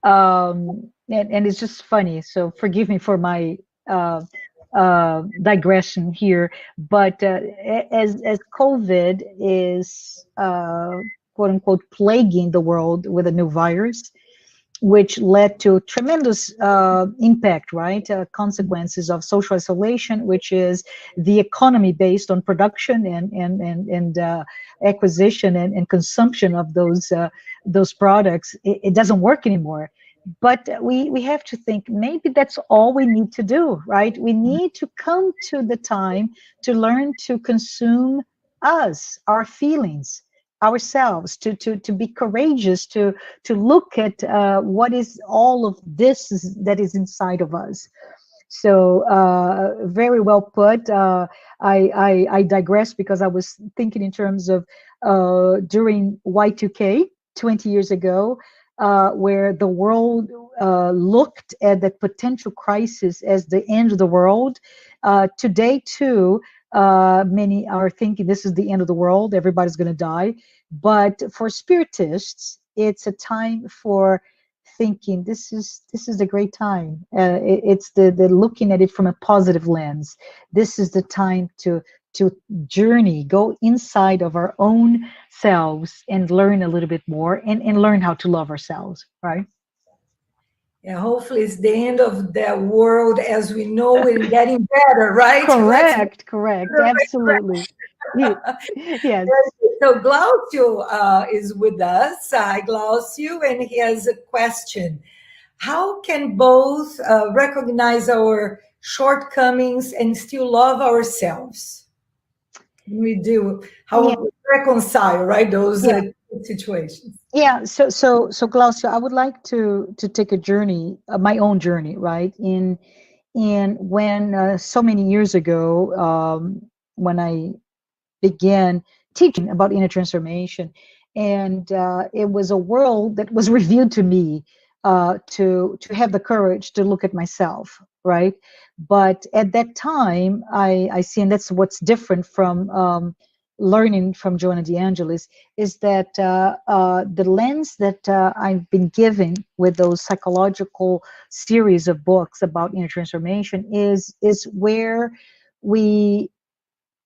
Speaker 3: and it's just funny. So forgive me for my digression here, but as COVID is quote unquote plaguing the world with a new virus, which led to tremendous impact, right? Consequences of social isolation, which is the economy based on production and acquisition and consumption of those products. It doesn't work anymore. But we have to think maybe that's all we need to do, right? We need to come to the time to learn to consume us, our feelings, ourselves, to be courageous, to look at what is all of this that is inside of us. So very well put. I digress because I was thinking in terms of during Y2K 20 years ago, where the world looked at that potential crisis as the end of the world. Today too, many are thinking this is the end of the world, everybody's going to die. But for spiritists, it's a time for thinking this is the great time. It's the looking at it from a positive lens. This is the time to journey, go inside of our own selves and learn a little bit more, and learn how to love ourselves, right?
Speaker 2: Yeah, hopefully it's the end of the world as we know it and getting better, right?
Speaker 3: Correct, absolutely. Yes.
Speaker 2: So Glaucio is with us. Hi, Glaucio, and he has a question. How can both recognize our shortcomings and still love ourselves? We do. How we reconcile, right, those situations?
Speaker 3: Yeah. So Glaucio, I would like to take a journey, my own journey, right? In when so many years ago, when I began teaching about inner transformation, and it was a world that was revealed to me, to have the courage to look at myself, right? But at that time, I see, and that's what's different from learning from Joanna DeAngelis, is that the lens that I've been given with those psychological series of books about inner transformation is where we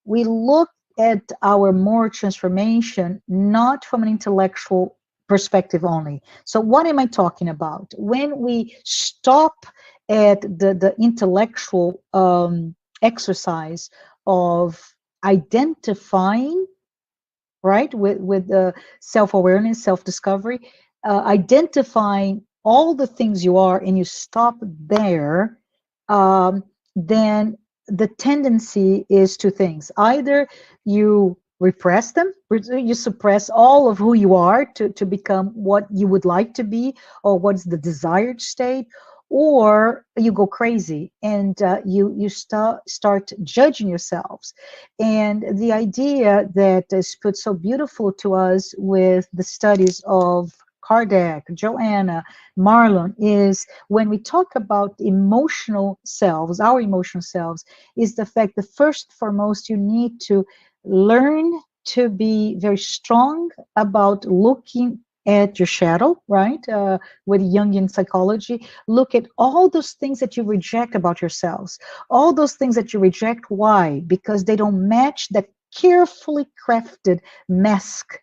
Speaker 3: look at our moral transformation not from an intellectual perspective only. So what am I talking about? When we stop at the intellectual exercise of identifying, right, with self-awareness, self-discovery, identifying all the things you are, and you stop there, then the tendency is two things. Either you repress them, you suppress all of who you are to become what you would like to be, or what's the desired state, or you go crazy and you start judging yourselves. And the idea that is put so beautiful to us with the studies of Kardec, Joanna, Marlon, is when we talk about emotional selves, our emotional selves, is the fact that first and foremost, you need to learn to be very strong about looking at your shadow, right? With Jungian psychology, look at all those things that you reject about yourselves, all those things that you reject. Why? Because they don't match that carefully crafted mask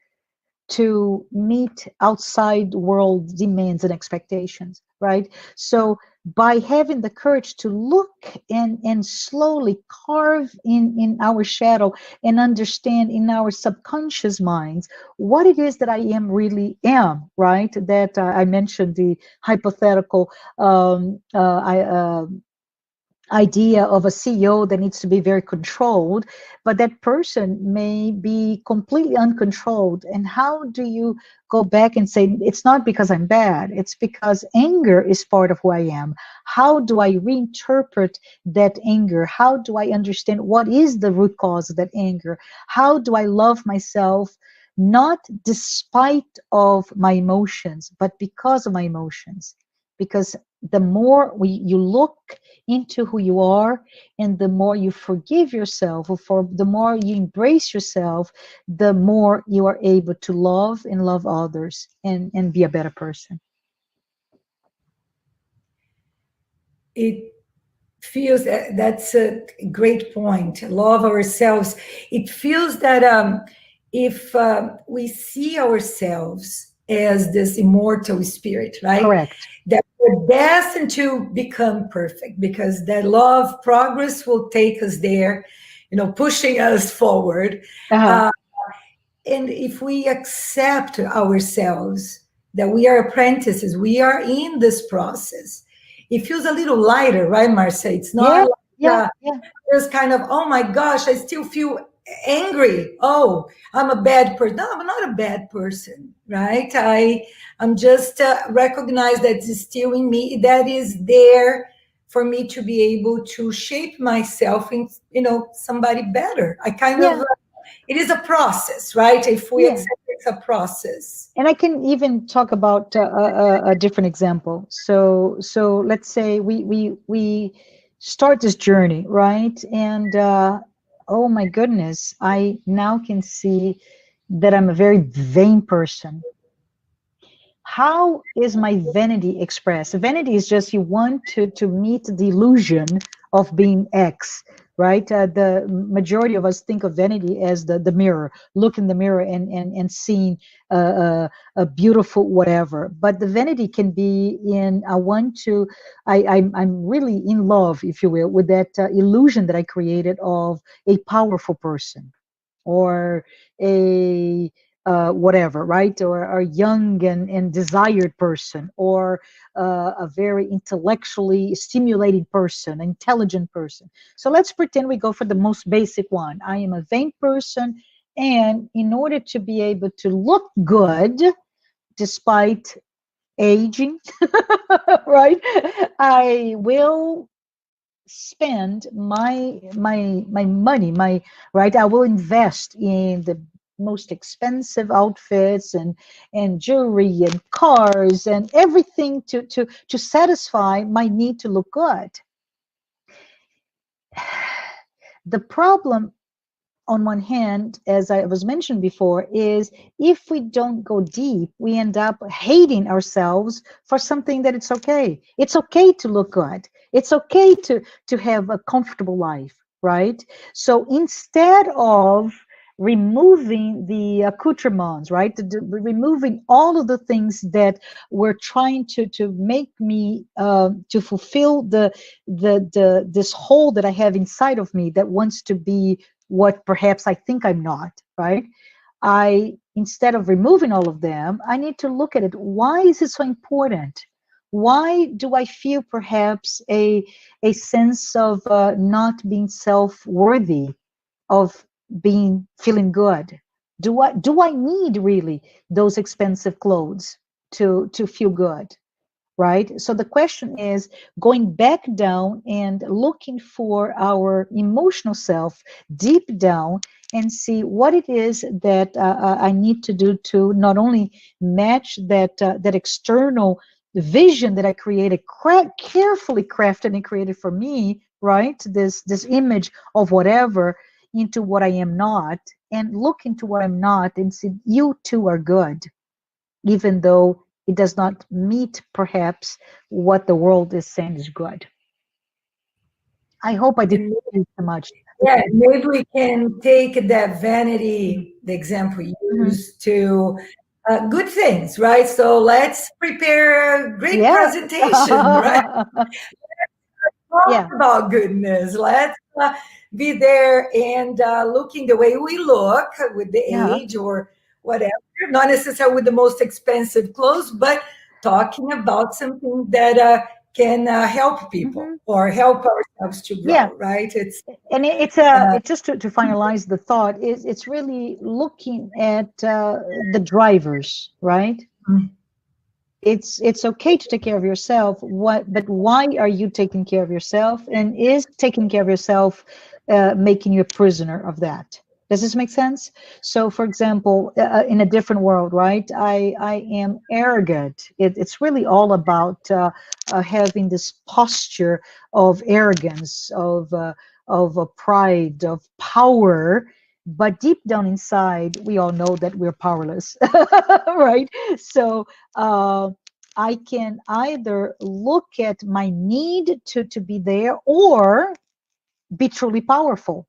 Speaker 3: to meet outside world demands and expectations, right? So by having the courage to look and slowly carve in our shadow and understand in our subconscious minds what it is that I really am, right? That I mentioned the hypothetical idea of a CEO that needs to be very controlled, but that person may be completely uncontrolled. And how do you go back and say, it's not because I'm bad, it's because anger is part of who I am? How do I reinterpret that anger? How do I understand what is the root cause of that anger? How do I love myself, not despite of my emotions, but because of my emotions? Because the more you look into who you are, and the more you forgive yourself, or for the more you embrace yourself, the more you are able to love and love others, and be a better person.
Speaker 2: It feels that's a great point. Love ourselves. It feels that if we see ourselves as this immortal spirit, right?
Speaker 3: Correct.
Speaker 2: That we're destined to become perfect, because that love progress will take us there, pushing us forward.
Speaker 3: Uh-huh.
Speaker 2: And if we accept ourselves, that we are apprentices, we are in this process, it feels a little lighter, right, Marcia? It's not
Speaker 3: Yeah.
Speaker 2: just kind of, oh my gosh, I still feel angry. Oh, I'm a bad person. No, I'm not a bad person, right? I'm just recognize that it's still in me, that is there for me to be able to shape myself in, somebody better. I kind of,
Speaker 3: Yeah,
Speaker 2: it is a process, right? If we
Speaker 3: yeah.
Speaker 2: accept it's a process.
Speaker 3: And I can even talk about a different example. So let's say we start this journey, right? And oh my goodness, I now can see that I'm a very vain person. How is my vanity expressed? Vanity is just you want to meet the illusion of being X, right? The majority of us think of vanity as the mirror. Look in the mirror and seeing a beautiful whatever. But the vanity can be in I'm really in love, if you will, with that illusion that I created of a powerful person, or a whatever, right? Or a young and desired person, or a very intellectually stimulated person, intelligent person. So let's pretend we go for the most basic one. I am a vain person, and in order to be able to look good despite aging, right, I will spend my money, my right, I will invest in the most expensive outfits and jewelry and cars and everything to satisfy my need to look good. The problem, on one hand, as I was mentioned before, is if we don't go deep, we end up hating ourselves for something that it's okay. It's okay to look good. It's okay to have a comfortable life, right? So instead of removing the accoutrements, right, removing all of the things that were trying to make me to fulfill the this hole that I have inside of me that wants to be what perhaps I think I'm not, right? Instead of removing all of them, I need to look at it. Why is it so important? Why do I feel perhaps a sense of not being self-worthy, of feeling good? Do I need really those expensive clothes to feel good? Right? So the question is going back down and looking for our emotional self deep down and see what it is that I need to do to not only match that external vision that I created, carefully crafted and created for me, right? This image of whatever, into what I am not, and look into what I'm not and see you too are good, even though it does not meet perhaps what the world is saying is good. I hope I didn't say too much.
Speaker 2: Yeah, maybe we can take that vanity, the example you used, to good things, right? So let's prepare a great
Speaker 3: Yeah.
Speaker 2: presentation, right? Talk
Speaker 3: Yeah.
Speaker 2: about goodness. Let's be there and looking the way we look with the
Speaker 3: Yeah.
Speaker 2: age or whatever, not necessarily with the most expensive clothes, but talking about something that can help people
Speaker 3: Mhm.
Speaker 2: or help ourselves to
Speaker 3: Yeah.
Speaker 2: grow, right?
Speaker 3: And it's just to finalize the thought, is it's really looking at the drivers, right?
Speaker 2: Mm.
Speaker 3: It's okay to take care of yourself. But why are you taking care of yourself? And is taking care of yourself making you a prisoner of that? Does this make sense? So, for example, in a different world, right? I am arrogant. It's really all about having this posture of arrogance, of pride, of power. But deep down inside, we all know that we're powerless, right? So I can either look at my need to be there or be truly powerful.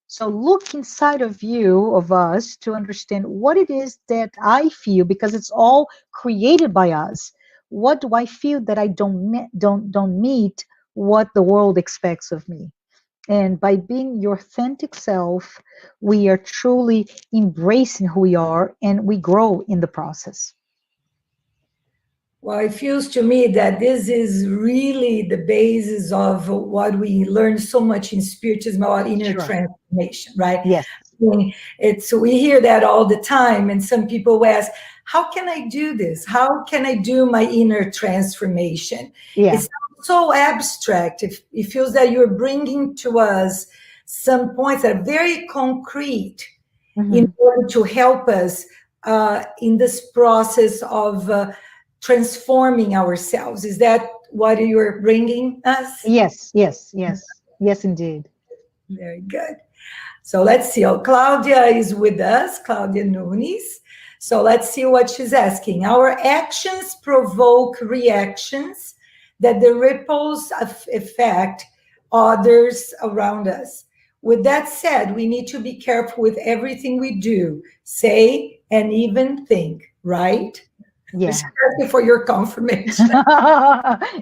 Speaker 3: So look inside of you, of us, to understand what it is that I feel, because it's all created by us. What do I feel that I don't meet what the world expects of me? And by being your authentic self, we are truly embracing who we are, and we grow in the process.
Speaker 2: Well, it feels to me that this is really the basis of what we learn so much in Spiritism about inner
Speaker 3: Sure.
Speaker 2: transformation, right?
Speaker 3: Yes.
Speaker 2: interesting. We hear that all the time, and some people ask, how can I do this? How can I do my inner transformation?
Speaker 3: Yeah.
Speaker 2: It's so abstract. It feels that you're bringing to us some points that are very concrete in order to help us in this process of transforming ourselves. Is that what you're bringing us?
Speaker 3: Yes, indeed.
Speaker 2: Very good. So let's see. Oh, Claudia is with us, Claudia Nunes. So let's see what she's asking. Our actions provoke reactions that the ripples affect others around us. With that said, we need to be careful with everything we do, say, and even think, right?
Speaker 3: Yeah.
Speaker 2: Especially for your confirmation.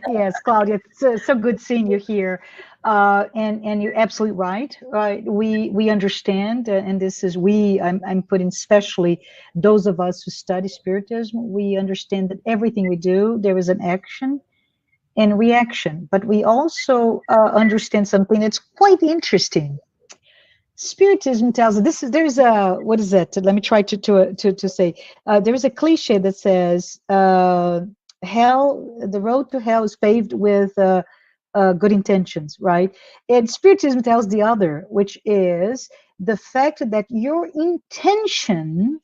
Speaker 3: Yes, Claudia, it's so good seeing you here. And you're absolutely right. We understand, and this is I'm putting especially those of us who study Spiritism. We understand that everything we do, there is an action and reaction. But we also understand something that's quite interesting. Spiritism tells us there's a, what is it? Let me try to say. There's a cliche that says, the road to hell is paved with good intentions, right? And Spiritism tells the other, which is the fact that your intention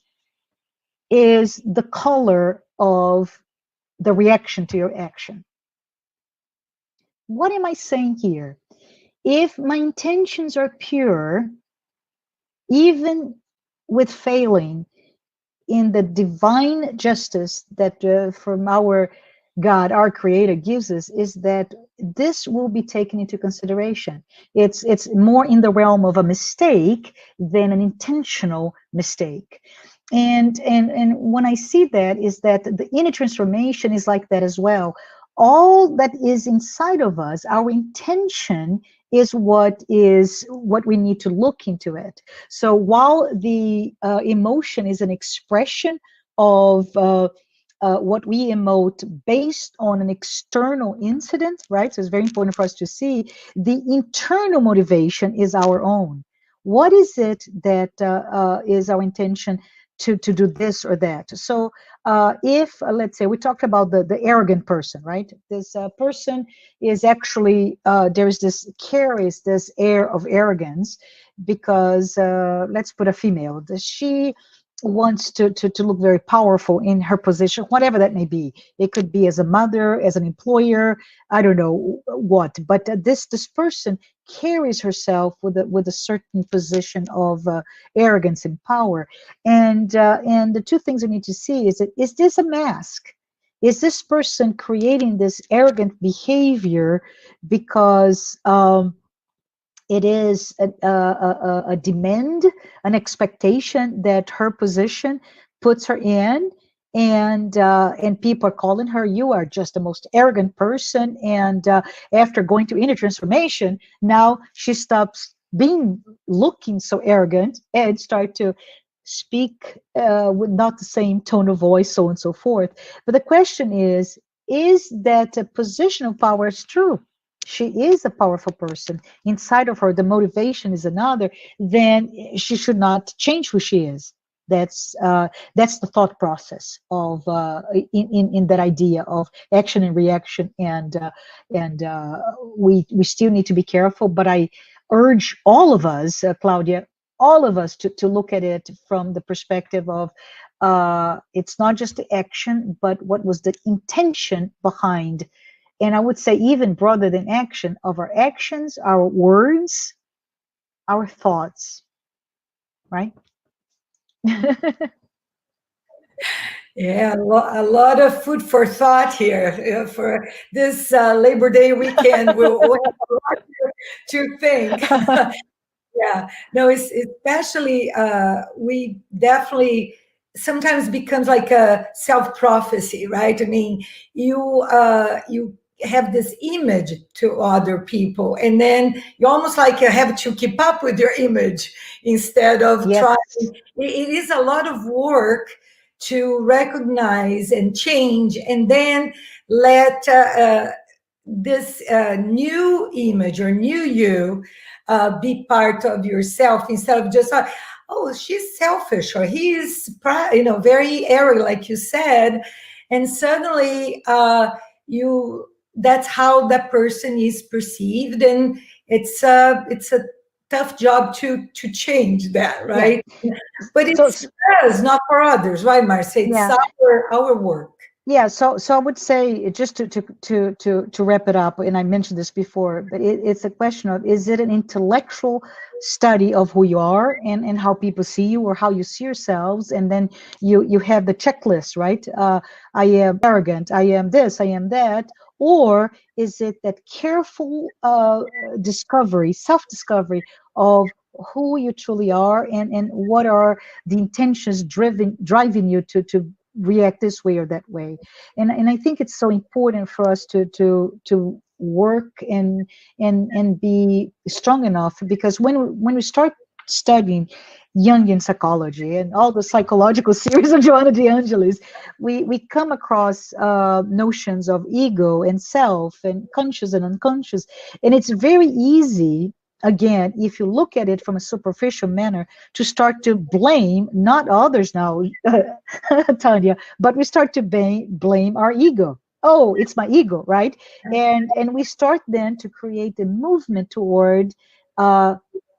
Speaker 3: is the color of the reaction to your action. What am I saying here? If my intentions are pure, even with failing in the divine justice that from our God, our Creator, gives us, is that this will be taken into consideration. It's more in the realm of a mistake than an intentional mistake. And when I see that, is that the inner transformation is like that as well. All that is inside of us, our intention is what we need to look into it. So while the emotion is an expression of what we emote based on an external incident, right? So it's very important for us to see the internal motivation is our own. What is it that is our intention to do this or that? So if let's say we talked about the arrogant person, right? This person is actually carries this air of arrogance because let's put a female. She wants to look very powerful in her position, whatever that may be. It could be as a mother, as an employer, I don't know what. But this person carries herself with a certain position of arrogance and power. And the two things we need to see is this a mask? Is this person creating this arrogant behavior because it is a demand, an expectation that her position puts her in, and people are calling her, you are just the most arrogant person, and after going to inner transformation, now she stops looking so arrogant and start to speak with not the same tone of voice, so on and so forth. But the question is that a position of power is true? She is a powerful person. Inside of her, the motivation is another. Then she should not change who she is. That's the thought process of in that idea of action and reaction, and we still need to be careful. But I urge all of us, Claudia, all of us to look at it from the perspective of it's not just the action, but what was the intention behind. And I would say even broader than action, of our actions, our words, our thoughts, right?
Speaker 2: Yeah, a lot of food for thought here for this Labor Day weekend. We'll have a lot to think. Yeah, no, it's especially we definitely sometimes becomes like a self-prophecy, right? I mean, you have this image to other people, and then you almost like you have to keep up with your image instead of
Speaker 3: Yes.
Speaker 2: trying. It is a lot of work to recognize and change, and then let this new image or new you be part of yourself, instead of just oh, she's selfish, or he is, very arrogant, like you said, and suddenly that's how that person is perceived, and it's a tough job to change that,
Speaker 3: Yeah.
Speaker 2: right? But
Speaker 3: So
Speaker 2: it's for us, not for others, right, Marcia? It's
Speaker 3: yeah.
Speaker 2: our work.
Speaker 3: Yeah, so I would say, just to wrap it up, and I mentioned this before, but it's a question of, is it an intellectual study of who you are and how people see you, or how you see yourselves, and then you have the checklist, right? I am arrogant, I am this, I am that, or is it that careful discovery, self-discovery of who you truly are, and what are the intentions driving you to react this way or that way. And I think it's so important for us to work and be strong enough, because when we start studying Jungian psychology and all the psychological series of Joanna de Angelis, we come across notions of ego and self and conscious and unconscious, and it's very easy, again, if you look at it from a superficial manner, to start to blame not others now, Tanya, but we start to blame our ego. Oh, it's my ego, right? And we start then to create a movement toward uh,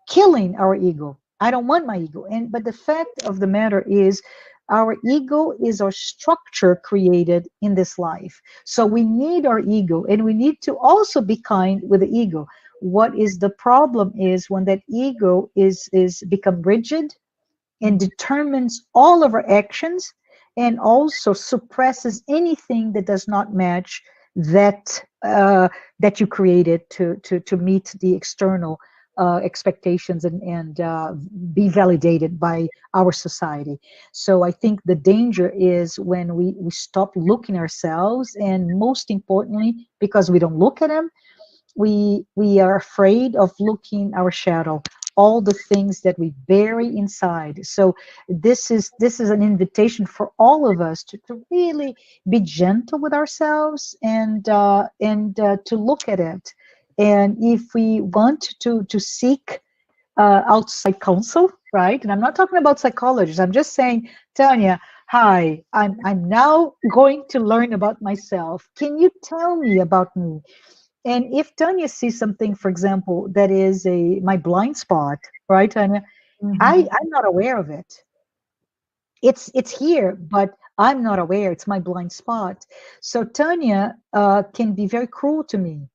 Speaker 3: killing our ego. I don't want my ego. But the fact of the matter is, our ego is our structure created in this life. So we need our ego, and we need to also be kind with the ego. What is the problem is when that ego is become rigid and determines all of our actions, and also suppresses anything that does not match that you created to meet the external expectations and be validated by our society. So I think the danger is when we stop looking ourselves, and most importantly, because we don't look at them, we are afraid of looking our shadow, all the things that we bury inside. So this is an invitation for all of us to really be gentle with ourselves, and to look at it. And if we want to seek outside counsel, right? And I'm not talking about psychologists. I'm just saying, Tanya, hi, I'm now going to learn about myself. Can you tell me about me? And if Tanya sees something, for example, that is my blind spot, right, Tanya? I'm not aware of it. It's here, but I'm not aware. It's my blind spot. So Tanya can be very cruel to me.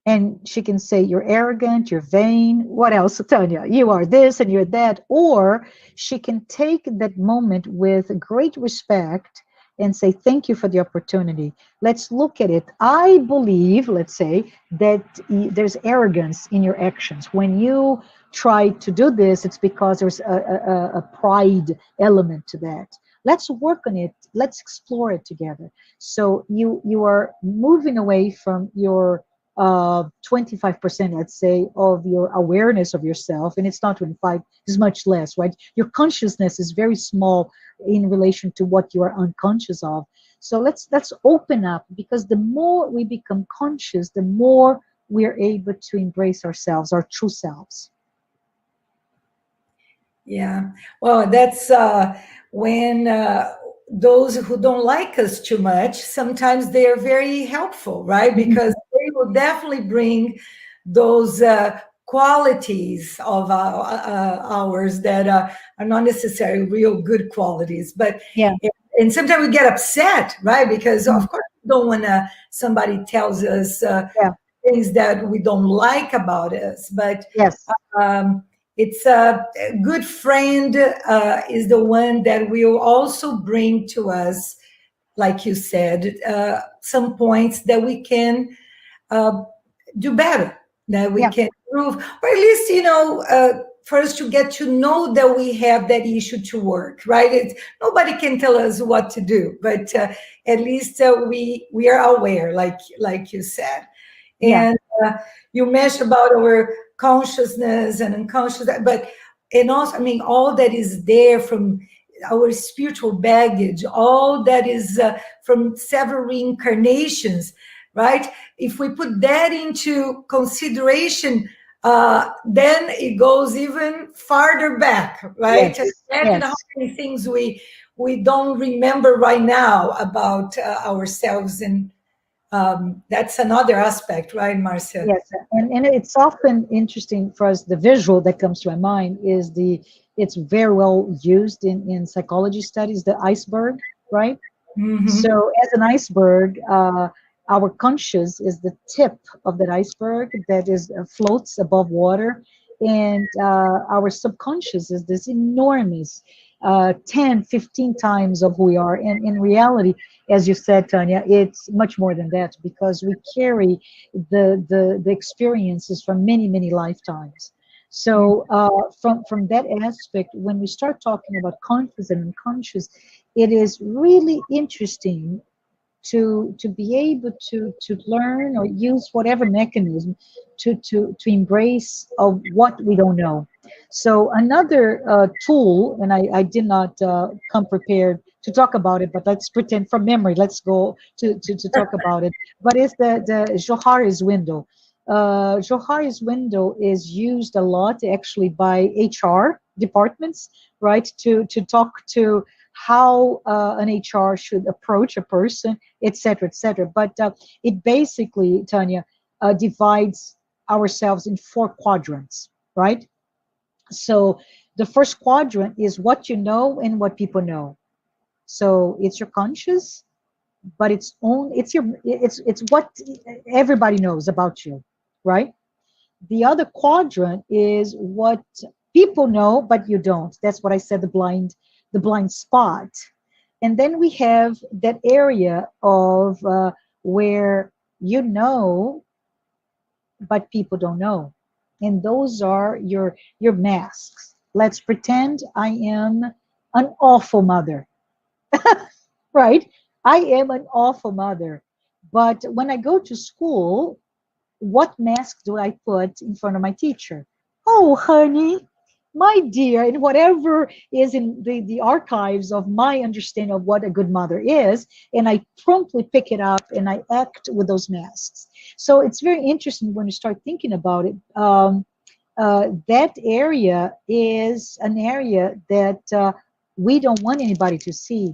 Speaker 3: And she can say, you're arrogant, you're vain. What else, Tanya? You are this and you're that. Or she can take that moment with great respect and say, thank you for the opportunity. Let's look at it. I believe, let's say, that there's arrogance in your actions. When you try to do this, it's because there's a pride element to that. Let's work on it. Let's explore it together. So you are moving away from your 25%, let's say, of your awareness of yourself, and it's not 25, it's much less, right? Your consciousness is very small in relation to what you are unconscious of. So let's open up, because the more we become conscious, the more we are able to embrace ourselves, our true selves.
Speaker 2: Yeah, well, that's when those who don't like us too much, sometimes they are very helpful, right? Because they will definitely bring those qualities of ours that are not necessarily real good qualities. But
Speaker 3: Yeah.
Speaker 2: and sometimes we get upset, right? Because of course we don't want somebody tells us
Speaker 3: Yeah.
Speaker 2: things that we don't like about us, but
Speaker 3: Yes.
Speaker 2: it's a good friend is the one that will also bring to us, like you said, some points that we can do better, that we can improve, or at least, for us to get to know that we have that issue to work, right? Nobody can tell us what to do, but at least we are aware, like you said. And you mentioned about our consciousness and unconscious, and also, I mean, all that is there from our spiritual baggage, all that is from several reincarnations, right? If we put that into consideration, then it goes even farther back, right?
Speaker 3: Yes,
Speaker 2: Imagine how
Speaker 3: yes,
Speaker 2: many things we don't remember right now about ourselves, and that's another aspect, right, Marcia?
Speaker 3: yes. And it's often interesting for us. The visual that comes to my mind is it's very well used in psychology studies, the iceberg, right?
Speaker 2: Hmm.
Speaker 3: So, as an iceberg, our conscious is the tip of that iceberg that is floats above water, and our subconscious is this enormous 10, 15 times of who we are. And in reality, as you said, Tanya, it's much more than that because we carry the experiences from many, many lifetimes. So, from that aspect, when we start talking about conscious and unconscious, it is really interesting to be able to learn or use whatever mechanism to embrace of what we don't know. So another tool, and I did not come prepared to talk about it, but let's pretend from memory. Let's go to talk about it. But it's the Johari's window. Johari's window is used a lot actually by HR departments, right? To talk to how an HR should approach a person, etc., etc. But it basically, Tanya, divides ourselves in four quadrants, right? So the first quadrant is what you know and what people know. So it's your conscious, but it's what everybody knows about you, right? The other quadrant is what people know but you don't. That's what I said, the blind spot. And then we have that area of where you know but people don't know, and those are your masks. Let's pretend I am an awful mother, right? I am an awful mother, but when I go to school, what mask do I put in front of my teacher? Oh, honey, my dear, and whatever is in the archives of my understanding of what a good mother is, and I promptly pick it up and I act with those masks. So it's very interesting when you start thinking about it. That area is an area that we don't want anybody to see,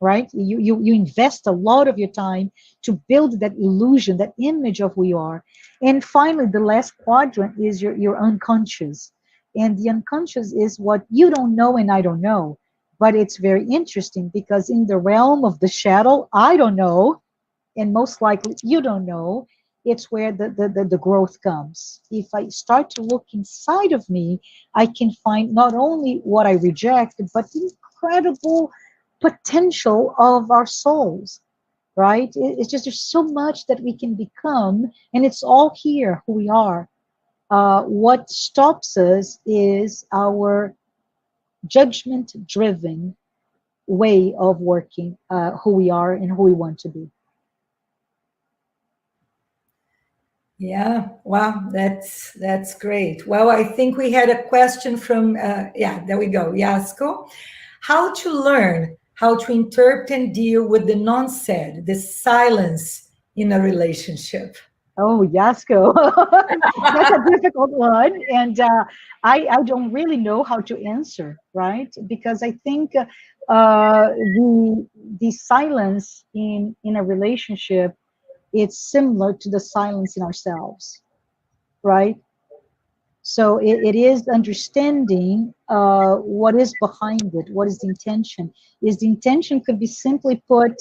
Speaker 3: right? You invest a lot of your time to build that illusion, that image of who you are. And finally, the last quadrant is your unconscious. And the unconscious is what you don't know and I don't know. But it's very interesting because in the realm of the shadow, I don't know, and most likely you don't know, it's where the growth comes. If I start to look inside of me, I can find not only what I reject, but the incredible potential of our souls, right? It's just there's so much that we can become, and it's all here, who we are. What stops us is our judgment driven way of working, who we are and who we want to be.
Speaker 2: Yeah, wow, that's great. Well, I think we had a question from yeah, there we go, Yasko. How to learn how to interpret and deal with the non-said, the silence in a relationship.
Speaker 3: Oh, Yasko. That's a difficult one. And I don't really know how to answer, right? Because I think the silence in a relationship, it's similar to the silence in ourselves, right? So it is understanding what is behind it, what is the intention. Is the intention could be simply put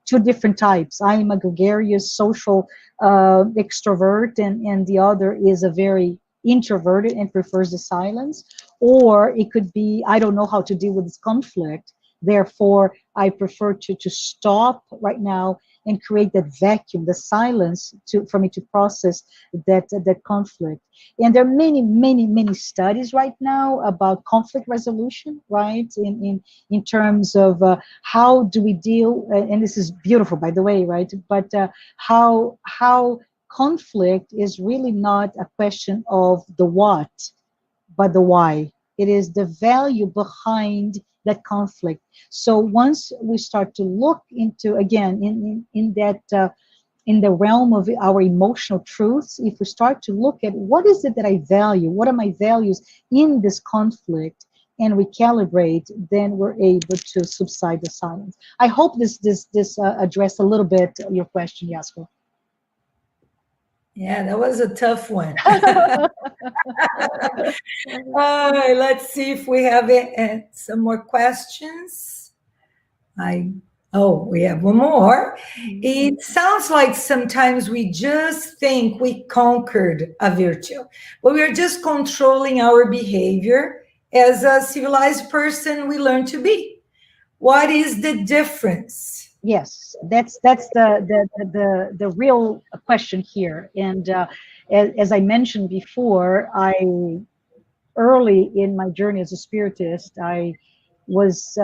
Speaker 3: two different types. I am a gregarious social extrovert, and the other is a very introverted and prefers the silence. Or it could be, I don't know how to deal with this conflict. Therefore, I prefer to stop right now and create that vacuum, the silence, for me to process that conflict. And there are many, many, many studies right now about conflict resolution, right? In terms of how do we deal, and this is beautiful, by the way, right? But how conflict is really not a question of the what, but the why. It is the value behind that conflict. So once we start to look into, again, in that in the realm of our emotional truths, if we start to look at what is it that I value, what are my values in this conflict, and recalibrate, then we're able to subside the silence. I hope this addressed a little bit your question, Jasper.
Speaker 2: Yeah, that was a tough one. Let's see if we have some more questions. We have one more. It sounds like sometimes we just think we conquered a virtue, but we are just controlling our behavior as a civilized person we learn to be. What is the difference?
Speaker 3: Yes, that's the real question here. And as I mentioned before, early in my journey as a spiritist, I was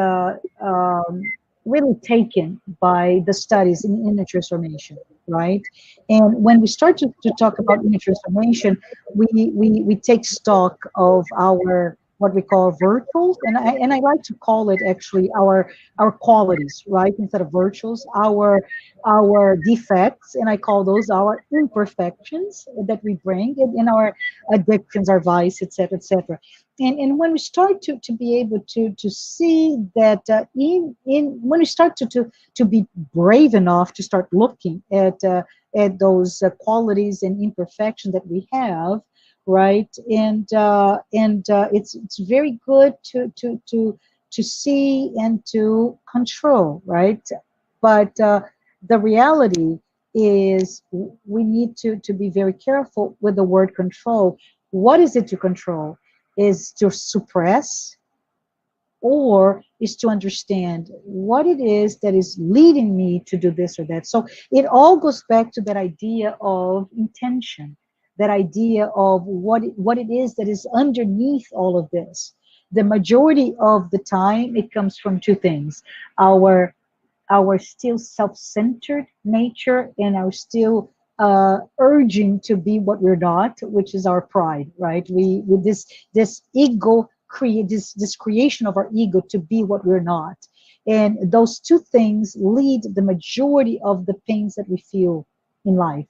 Speaker 3: really taken by the studies in inner transformation, right? And when we start to talk about inner transformation, we take stock of our what we call virtuals, and I like to call it actually our qualities, right? Instead of virtuals, our defects, and I call those our imperfections that we bring in our addictions, our vice, etc., etc. And when we start to be able to see that when we start to be brave enough to start looking at those qualities and imperfections that we have, right? And it's very good to see and to control, right? But the reality is we need to be very careful with the word control. What is it to control? Is to suppress, or is to understand what it is that is leading me to do this or that. So it all goes back to that idea of intention, that idea of what it is that is underneath all of this. The majority of the time, it comes from two things: our still self-centered nature, and our still urging to be what we're not, which is our pride, right? We with this ego create this creation of our ego to be what we're not, and those two things lead the majority of the pains that we feel in life.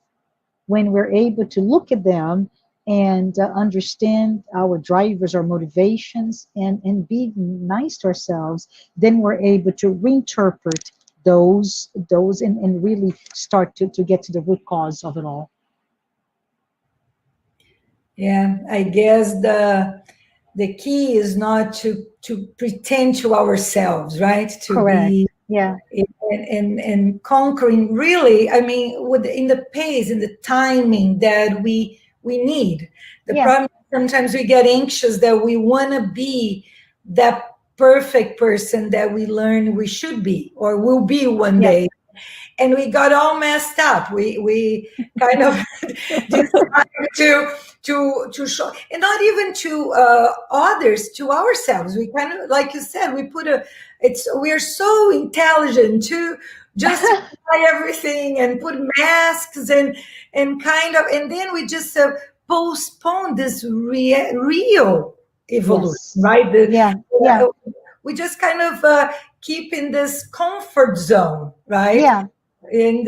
Speaker 3: When we're able to look at them and understand our drivers, our motivations, and be nice to ourselves, then we're able to reinterpret those and really start to get to the root cause of it all.
Speaker 2: Yeah, I guess the key is not to pretend to ourselves, right? To
Speaker 3: Correct.
Speaker 2: be
Speaker 3: Yeah.
Speaker 2: And conquering, really, I mean, in the pace, in the timing that we need. The problem is sometimes we get anxious that we want to be that perfect person that we learn we should be or will be one day. And we got all messed up. We kind of decided to show, and not even to others, to ourselves. We kind of, like you said, we're so intelligent to justify everything and put masks and kind of, and then we just postpone this real evolution, right? We just kind of keep in this comfort zone, right?
Speaker 3: Yeah.
Speaker 2: And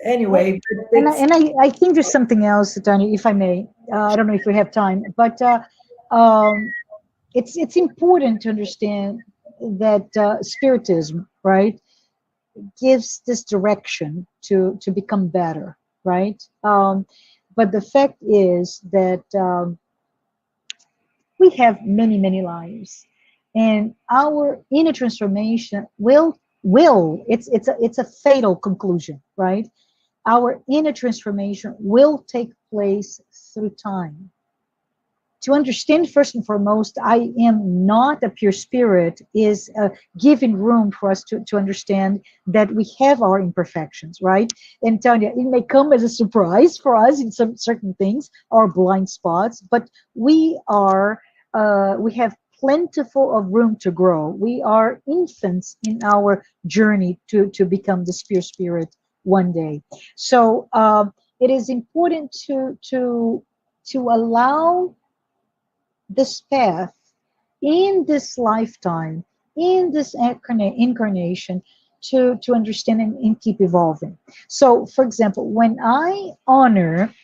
Speaker 2: anyway,
Speaker 3: and I think there's something else, Tanya, if I may. I don't know if we have time, but it's important to understand that spiritism, right, gives this direction to become better, right? But the fact is that we have many lives, and our inner transformation will it's a fatal conclusion, right? Our inner transformation will take place through time. To understand, first and foremost, I am not a pure spirit is giving room for us to understand that we have our imperfections, right? And Tanya, it may come as a surprise for us in some certain things, our blind spots, but we have plentiful of room to grow. We are infants in our journey to become the spirit one day. So it is important to allow this path in this lifetime, in this incarnation, to understand and keep evolving. So, for example, when I honor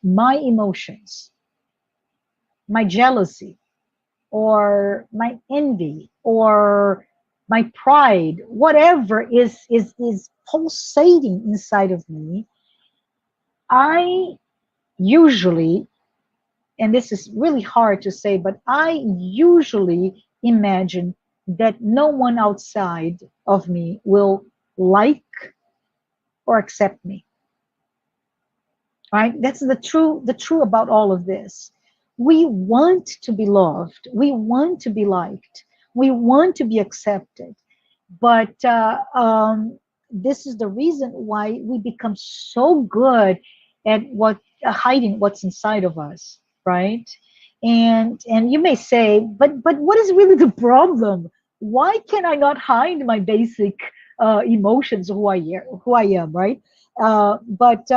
Speaker 3: my emotions, my jealousy, or my envy, or my pride, whatever is pulsating inside of me, I usually, and this is really hard to say, but I usually imagine that no one outside of me will like or accept me. Right? That's the true about all of this. We want to be loved. We want to be liked. We want to be accepted. But this is the reason why we become so good at hiding what's inside of us, right? And you may say, but what is really the problem? Why can I not hide my basic emotions, who I am, right? But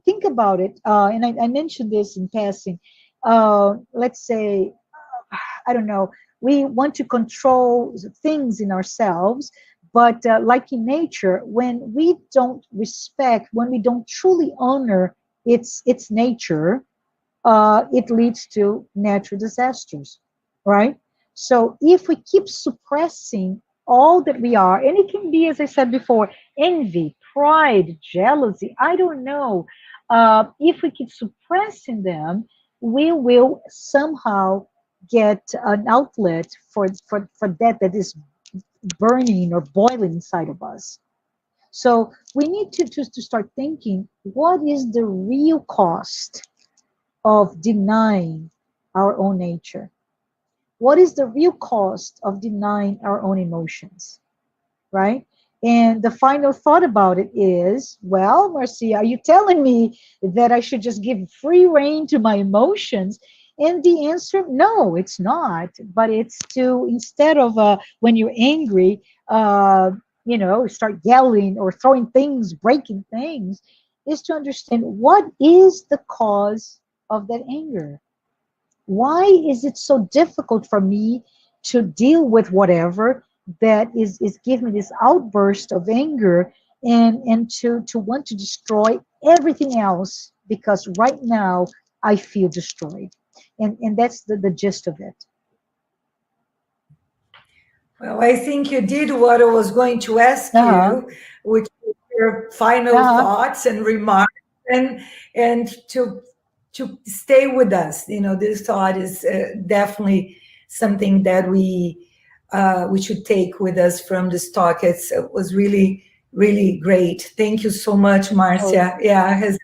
Speaker 3: think about it, and I mentioned this in passing. Let's say, I don't know, we want to control things in ourselves, but like in nature, when we don't respect, when we don't truly honor its nature, it leads to natural disasters, right? So if we keep suppressing all that we are, and it can be, as I said before, envy, pride, jealousy, I don't know. If we keep suppressing them, we will somehow get an outlet for that is burning or boiling inside of us. So we need to start thinking, what is the real cost of denying our own nature? What is the real cost of denying our own emotions, right? And the final thought about it is, well, Marcia, are you telling me that I should just give free rein to my emotions? And the answer, no, it's not. But it's to, instead of when you're angry, start yelling or throwing things, breaking things, is to understand what is the cause of that anger. Why is it so difficult for me to deal with whatever that is giving me this outburst of anger, and to want to destroy everything else because right now I feel destroyed? And that's the gist of it.
Speaker 2: Well, I think you did what I was going to ask
Speaker 3: Uh-huh.
Speaker 2: you, which is your final
Speaker 3: Uh-huh.
Speaker 2: thoughts and remarks, and to stay with us. You know, this thought is definitely something that we should take with us from this talk. It was really, really great. Thank you so much,
Speaker 3: Oh,
Speaker 2: Marcia. Yeah, it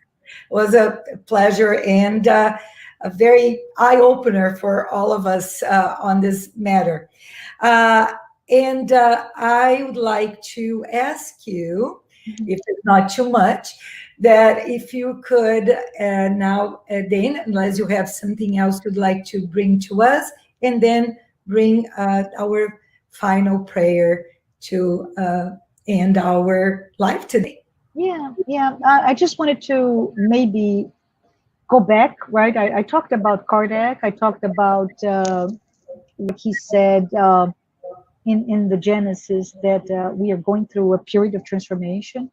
Speaker 2: was a pleasure and a very eye opener for all of us on this matter. Uh, and I would like to ask you,
Speaker 3: mhm.
Speaker 2: if it's not too much, that if you could now, Dane, unless you have something else you'd like to bring to us, and then bring our final prayer to end our life today.
Speaker 3: Yeah. I just wanted to maybe go back, right? I talked about Kardec. I talked about what he said in the Genesis, that we are going through a period of transformation.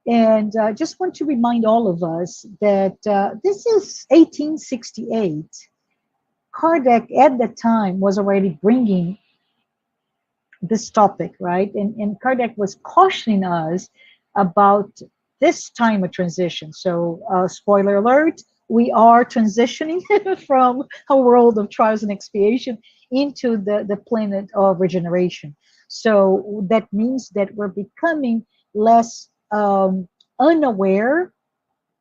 Speaker 3: And I just want to remind all of us that this is 1868. Kardec at that time was already bringing this topic, right? And Kardec was cautioning us about this time of transition. So, spoiler alert, we are transitioning from a world of trials and expiation into the planet of regeneration. So that means that we're becoming less unaware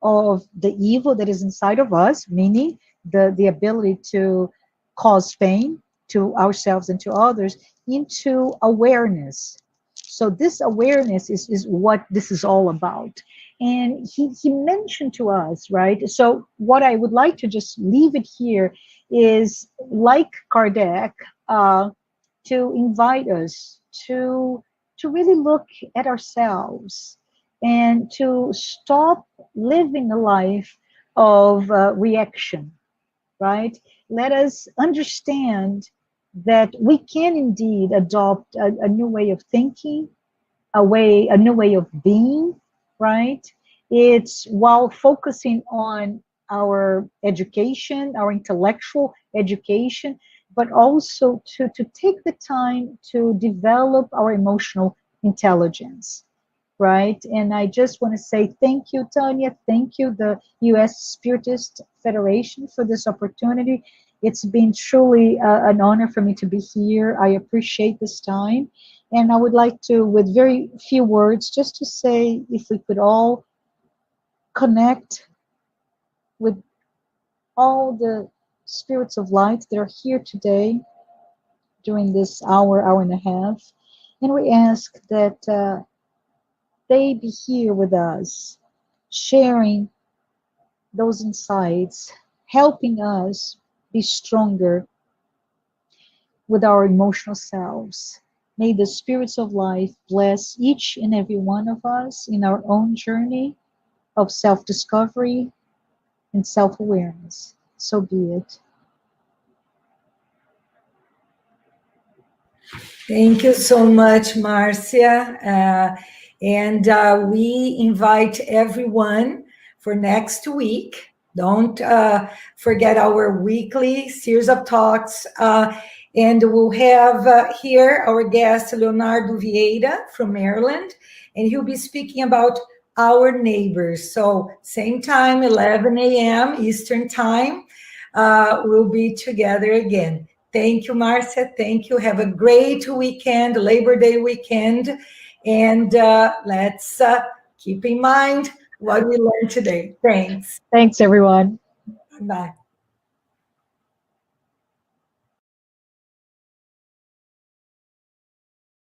Speaker 3: of the evil that is inside of us, meaning the ability to cause pain to ourselves and to others, into awareness. So this awareness is what this is all about. And he mentioned to us, right? So what I would like to just leave it here is, like Kardec, to invite us to really look at ourselves and to stop living a life of reaction, right? Let us understand that we can indeed adopt a new way of thinking, a new way of being, right? It's while focusing on our education, our intellectual education, but also to take the time to develop our emotional intelligence, right? And I just want to say thank you, Tanya. Thank you, the U.S. Spiritist Federation, for this opportunity. It's been truly an honor for me to be here. I appreciate this time. And I would like to, with very few words, just to say if we could all connect with all the spirits of light that are here today during this hour and a half. And we ask that they be here with us, sharing those insights, helping us be stronger with our emotional selves. May the spirits of life bless each and every one of us in our own journey of self-discovery and self-awareness. So be it.
Speaker 2: Thank you so much, Marcia. And we invite everyone for next week. Don't forget our weekly series of talks. And we'll have here our guest, Leonardo Vieira from Maryland, and he'll be speaking about our neighbors. So same time, 11 a.m. Eastern time, we'll be together again. Thank you, Marcia. Thank you. Have a great weekend, Labor Day weekend. And let's keep in mind what we learned today. Thanks.
Speaker 3: Thanks, everyone.
Speaker 2: Bye.